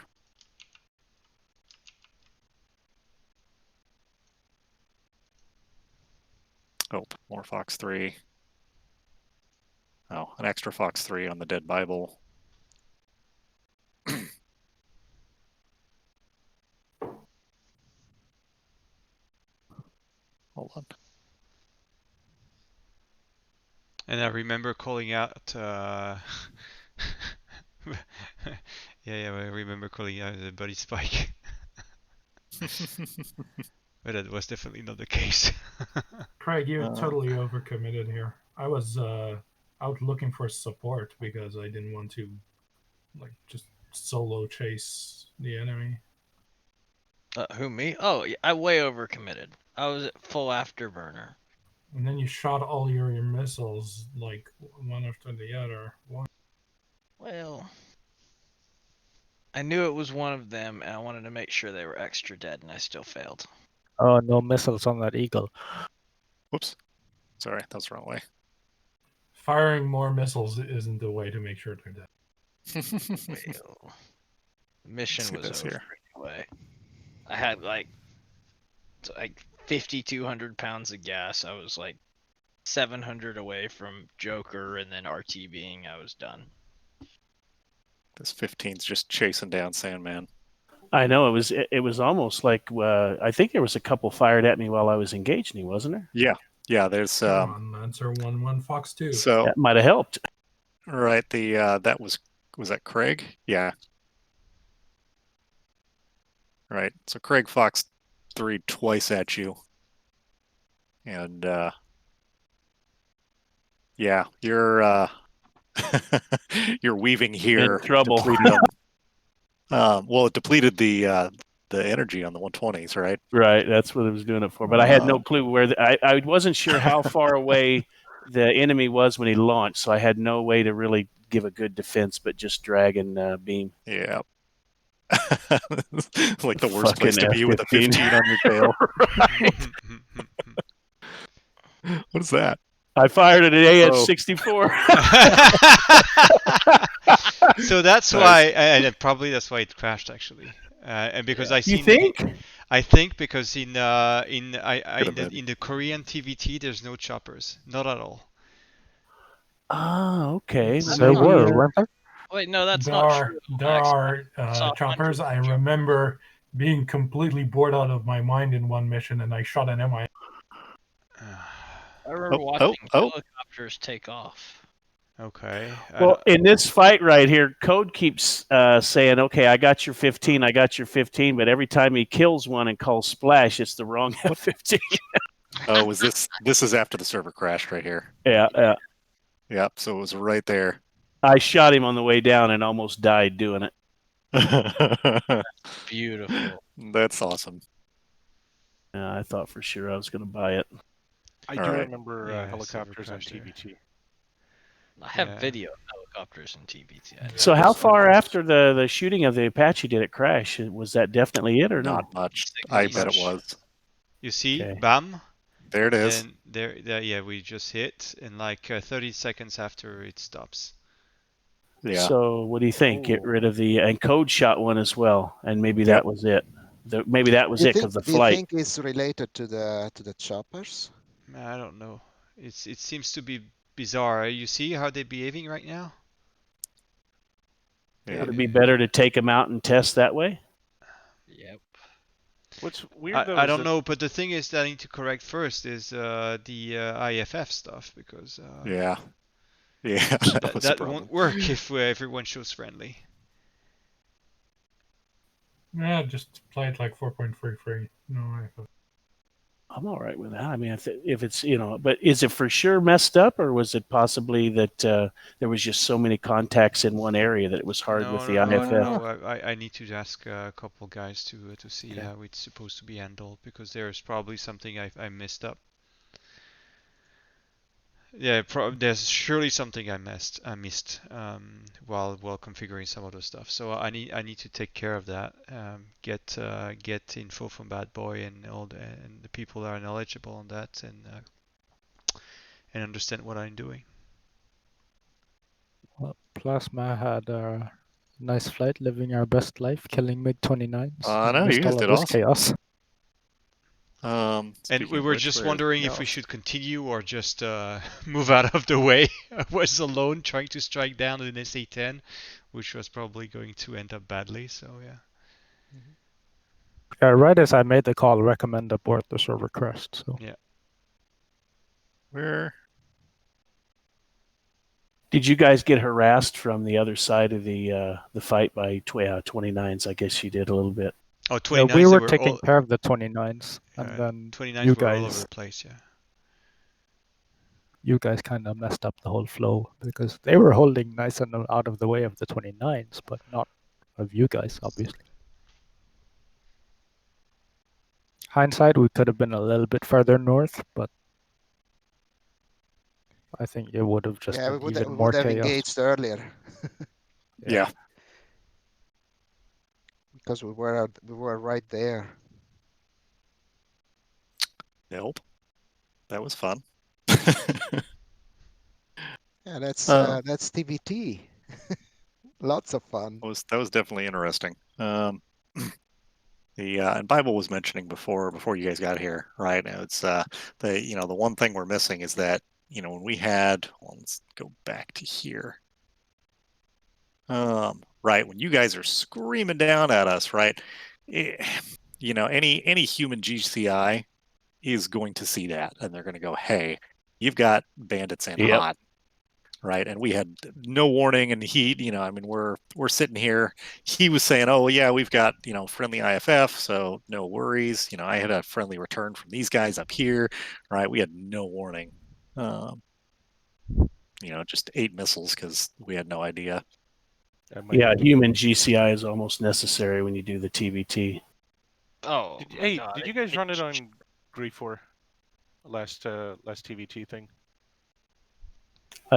Speaker 2: Oh, more Fox 3. Oh, an extra Fox 3 on the dead Bible. Hold on.
Speaker 1: And I remember calling out. Yeah, I remember calling out the body spike. But that was definitely not the case.
Speaker 9: Craig, you're totally overcommitted here. I was out looking for support because I didn't want to just solo chase the enemy.
Speaker 7: Who, me? Oh, yeah, I way overcommitted. I was at full afterburner.
Speaker 9: And then you shot all your missiles like one after the other.
Speaker 7: Well, I knew it was one of them, and I wanted to make sure they were extra dead, and I still failed.
Speaker 4: Oh, no missiles on that Eagle.
Speaker 2: Whoops. Sorry, that's the wrong way.
Speaker 9: Firing more missiles isn't the way to make sure they're dead.
Speaker 7: Well, the mission was over
Speaker 2: here.
Speaker 7: anyway. I had like 5,200 pounds of gas. I was like 700 away from Joker, and then RTBing. I was done.
Speaker 2: This 15's just chasing down Sandman.
Speaker 17: I know it was almost like I think there was a couple fired at me while I was engaged, wasn't there?
Speaker 2: Yeah. There's
Speaker 9: Lancer 1-1 Fox 2.
Speaker 2: So
Speaker 17: that might have helped.
Speaker 2: Right. That was that Craig? Yeah. Right. So Craig Fox 3 twice at you, and yeah, you're you're weaving here.
Speaker 17: In trouble.
Speaker 2: Well, it depleted the energy on the 120s, right?
Speaker 17: Right, that's what it was doing it for. But I had no clue where I wasn't sure how far away the enemy was when he launched, so I had no way to really give a good defense, but just drag and beam.
Speaker 2: Yeah. Like the worst place to
Speaker 17: Fucking
Speaker 2: be with a 15 on your tail.
Speaker 17: Right.
Speaker 2: What is that?
Speaker 17: I fired at an AH-64.
Speaker 1: So that's why, and probably that's why it crashed actually. And because I
Speaker 17: You think?
Speaker 1: I think because in the Korean TvT there's no choppers, not at all.
Speaker 17: Ah, okay.
Speaker 4: There were, weren't there?
Speaker 7: Wait, no, that's
Speaker 9: there
Speaker 7: not
Speaker 9: are,
Speaker 7: true.
Speaker 9: There are choppers. I remember being completely bored out of my mind in one mission, and I shot an MI.
Speaker 7: I remember watching helicopters take off.
Speaker 1: Okay.
Speaker 17: Well, in this fight right here, Code keeps saying, okay, I got your 15, but every time he kills one and calls splash, it's the wrong F-15.
Speaker 2: Oh, was this is after the server crashed right here.
Speaker 17: Yeah.
Speaker 2: Yep, so it was right there.
Speaker 17: I shot him on the way down and almost died doing it.
Speaker 7: Beautiful.
Speaker 2: That's awesome.
Speaker 17: I thought for sure I was going to buy it.
Speaker 15: I
Speaker 2: All
Speaker 15: do
Speaker 2: right.
Speaker 15: remember
Speaker 1: Yeah,
Speaker 15: helicopters on
Speaker 1: Silver Crasher.
Speaker 15: TvT.
Speaker 7: I have
Speaker 1: Yeah.
Speaker 7: video of helicopters in TvT. I
Speaker 17: So
Speaker 7: never
Speaker 17: how
Speaker 7: saw
Speaker 17: far
Speaker 7: it.
Speaker 17: after the shooting of the Apache did it crash? Was that definitely it or
Speaker 2: Not
Speaker 17: no?
Speaker 2: much.
Speaker 7: Signal
Speaker 2: I bet it
Speaker 1: much.
Speaker 2: was.
Speaker 1: You see,
Speaker 17: Okay.
Speaker 1: bam.
Speaker 2: There it is.
Speaker 1: And there, yeah, we just hit, and like 30 seconds after it stops.
Speaker 2: Yeah.
Speaker 17: So what do you think? Get
Speaker 15: Oh.
Speaker 17: rid of the and code shot one as well, and maybe that was it. Maybe that was it because the
Speaker 18: Do you
Speaker 17: flight.
Speaker 18: think it's related to the choppers?
Speaker 1: I don't know. It seems to be bizarre. You see how they're behaving right now?
Speaker 2: Yeah.
Speaker 17: Would it be better to take them out and test that way?
Speaker 7: Yep.
Speaker 15: What's weird though
Speaker 1: I
Speaker 15: is
Speaker 1: don't
Speaker 15: that
Speaker 1: know, but the thing is that I need to correct first is the IFF stuff because
Speaker 2: Yeah. Yeah. That was a
Speaker 1: that
Speaker 2: problem.
Speaker 1: won't work if everyone shows friendly.
Speaker 9: Yeah, just play it like 4.33. No,
Speaker 17: I'm all right with that. I mean, if it's but is it for sure messed up, or was it possibly that there was just so many contacts in one area that it was hard with the IFF?
Speaker 1: No. I need to ask a couple guys to see how it's supposed to be handled because there's probably something I messed up. Yeah, there's surely something I missed while configuring some of the stuff. So I need to take care of that. Get info from Bad Boy and the people that are knowledgeable on that and understand what I'm doing.
Speaker 4: Well, Plasma had a nice flight, living our best life, killing MiG-29s.
Speaker 2: I know,
Speaker 4: Missed
Speaker 2: you
Speaker 4: all
Speaker 2: guys
Speaker 4: of
Speaker 2: did
Speaker 4: this
Speaker 2: awesome.
Speaker 4: chaos.
Speaker 1: And
Speaker 2: Speaking
Speaker 1: we
Speaker 2: of
Speaker 1: were
Speaker 2: which,
Speaker 1: just
Speaker 2: where-
Speaker 1: wondering if we should continue or just move out of the way. I was alone trying to strike down an SA-10, which was probably going to end up badly. So yeah.
Speaker 4: Right as I made the call, recommend abort the server crashed. So
Speaker 1: yeah.
Speaker 2: Where?
Speaker 17: Did you guys get harassed from the other side of the fight by 29s? I guess you did a little bit.
Speaker 1: Oh, 29s.
Speaker 4: Yeah, we were taking care of the 29s, and then
Speaker 1: 29s
Speaker 4: you
Speaker 1: were all over
Speaker 4: guys,
Speaker 1: the place. Yeah.
Speaker 4: you guys kind of messed up the whole flow because they were holding nice and out of the way of the 29s, but not of you guys, obviously. Hindsight, we could have been a little bit further north, but I think it would have just been even
Speaker 18: we
Speaker 4: more
Speaker 18: would have
Speaker 4: chaos.
Speaker 18: engaged earlier.
Speaker 2: Yeah.
Speaker 18: Because we were right there.
Speaker 2: Nope. That was fun.
Speaker 18: Yeah, that's TvT. Lots of fun.
Speaker 2: That was definitely interesting. And Bible was mentioning before you guys got here, right? It's the one thing we're missing is that when we had, well, let's go back to here. Right, when you guys are screaming down at us, right? Any human GCI is going to see that, and they're going to go, "Hey, you've got bandits in hot." Right, and we had no warning, and we're sitting here. He was saying, "Oh yeah, we've got friendly IFF, so no worries." I had a friendly return from these guys up here, right? We had no warning. Just 8 missiles because we had no idea.
Speaker 17: Yeah, human GCI is almost necessary when you do the TvT.
Speaker 7: Oh,
Speaker 15: did you guys run it on Grifor last TvT thing?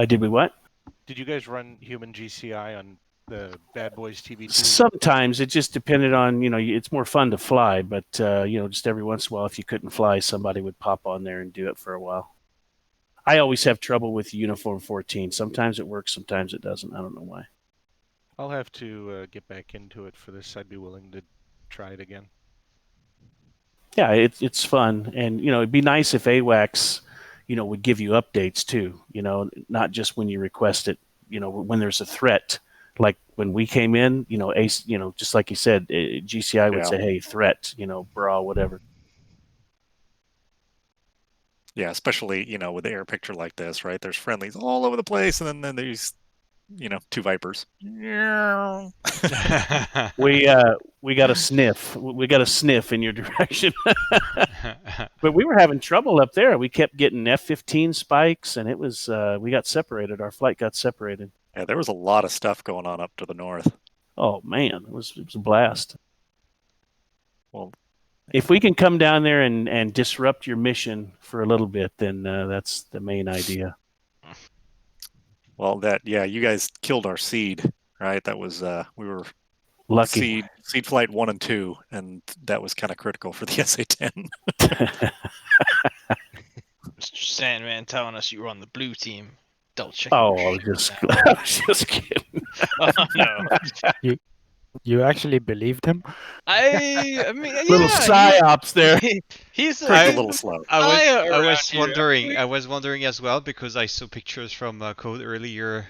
Speaker 17: Did we what?
Speaker 15: Did you guys run human GCI on the Bad Boys TvT?
Speaker 17: Sometimes it just depended on, it's more fun to fly, but, just every once in a while, if you couldn't fly, somebody would pop on there and do it for a while. I always have trouble with Uniform 14. Sometimes it works, sometimes it doesn't. I don't know why.
Speaker 15: I'll have to get back into it for this. I'd be willing to try it again.
Speaker 17: Yeah, it's fun. And, it'd be nice if AWACS, would give you updates too, not just when you request it, when there's a threat. Like when we came in, ACE, just like you said, GCI would say, hey, threat, bra, whatever.
Speaker 2: Yeah, especially, with the air picture like this, right? There's friendlies all over the place, and then there's, 2 Vipers.
Speaker 17: We got a sniff. We got a sniff in your direction. But we were having trouble up there. We kept getting F-15 spikes, and it was we got separated. Our flight got separated.
Speaker 2: Yeah, there was a lot of stuff going on up to the north.
Speaker 17: Oh man, it was a blast.
Speaker 2: Well,
Speaker 17: if we can come down there and disrupt your mission for a little bit, then that's the main idea.
Speaker 2: Well, you guys killed our seed, right? That was we were
Speaker 17: lucky.
Speaker 2: Seed flight 1 and 2, and that was kind of critical for the SA-10.
Speaker 19: Mr. Sandman telling us you were on the blue team. Don't check.
Speaker 17: Oh, I was just kidding.
Speaker 19: Oh no.
Speaker 4: You actually believed him?
Speaker 19: I mean, yeah,
Speaker 17: little psyops there.
Speaker 19: He's
Speaker 2: a little slow.
Speaker 1: I was wondering as well, because I saw pictures from Code earlier,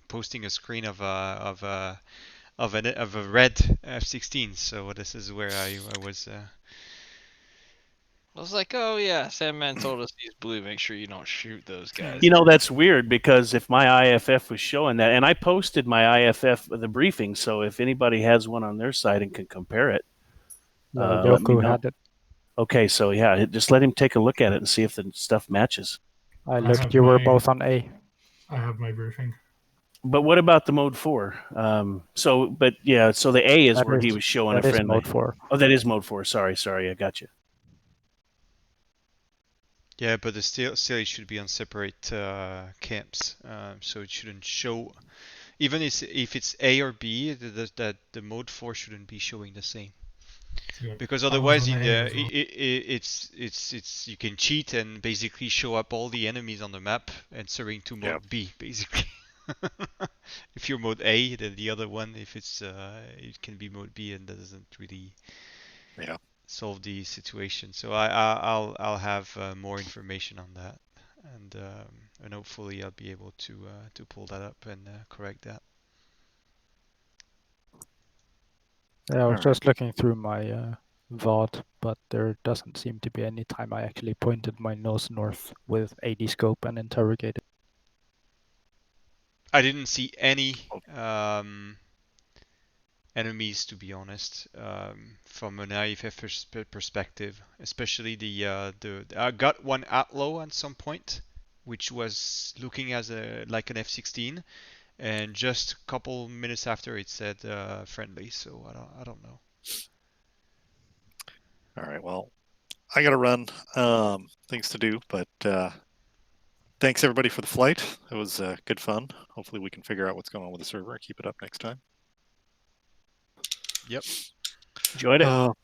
Speaker 1: posting a screen of a red F-16. So this is where I was.
Speaker 19: I was like, oh yeah, Sandman told us he's blue. Make sure you don't shoot those guys.
Speaker 17: You know, that's weird, because if my IFF was showing that, and I posted my IFF, the briefing, so if anybody has one on their side and can compare it, let me
Speaker 4: Yoko
Speaker 17: know.
Speaker 4: had it.
Speaker 17: Okay, so yeah, just let him take a look at it and see if the stuff matches.
Speaker 4: I looked, you were both on A.
Speaker 9: I have my briefing.
Speaker 17: But what about the mode 4? So the A is where he was showing a friendly.
Speaker 4: That is mode 4.
Speaker 17: Oh, that is mode 4. Sorry, I got you.
Speaker 1: Yeah, but still it should be on separate camps, so it shouldn't show. Even if it's A or B, the mode 4 shouldn't be showing the same.
Speaker 9: Yep.
Speaker 1: Because otherwise,
Speaker 9: it's
Speaker 1: you can cheat and basically show up all the enemies on the map answering to mode B, basically. If you're mode A, then the other one, if it's it can be mode B, and that doesn't really solve the situation. So I'll have more information on that, and hopefully I'll be able to pull that up and correct that.
Speaker 4: Yeah, I was just looking through my VOD, but there doesn't seem to be any time I actually pointed my nose north with AD scope and interrogated.
Speaker 1: I didn't see any enemies, to be honest, from an IFF perspective. Especially I got one Atlo at some point, which was looking as like an F-16, and just a couple minutes after it said friendly. So I don't know.
Speaker 2: All right, well, I got to run. Things to do, but thanks everybody for the flight. It was good fun. Hopefully we can figure out what's going on with the server and keep it up next time.
Speaker 1: Yep.
Speaker 17: Enjoyed it.
Speaker 2: All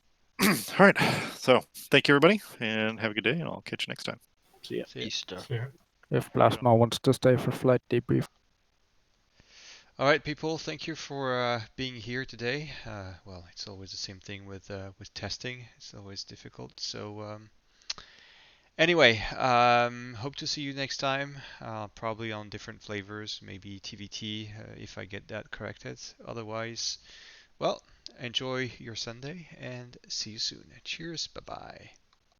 Speaker 2: right. So thank you everybody, and have a good day, and I'll catch you next time.
Speaker 17: See ya.
Speaker 19: Easter.
Speaker 4: If Plasma wants to stay for flight debrief.
Speaker 1: All right, people. Thank you for being here today. Well, it's always the same thing with testing. It's always difficult. So anyway, hope to see you next time. Probably on different flavors, maybe TvT if I get that corrected. Otherwise, well, enjoy your Sunday and see you soon. Cheers. Bye bye.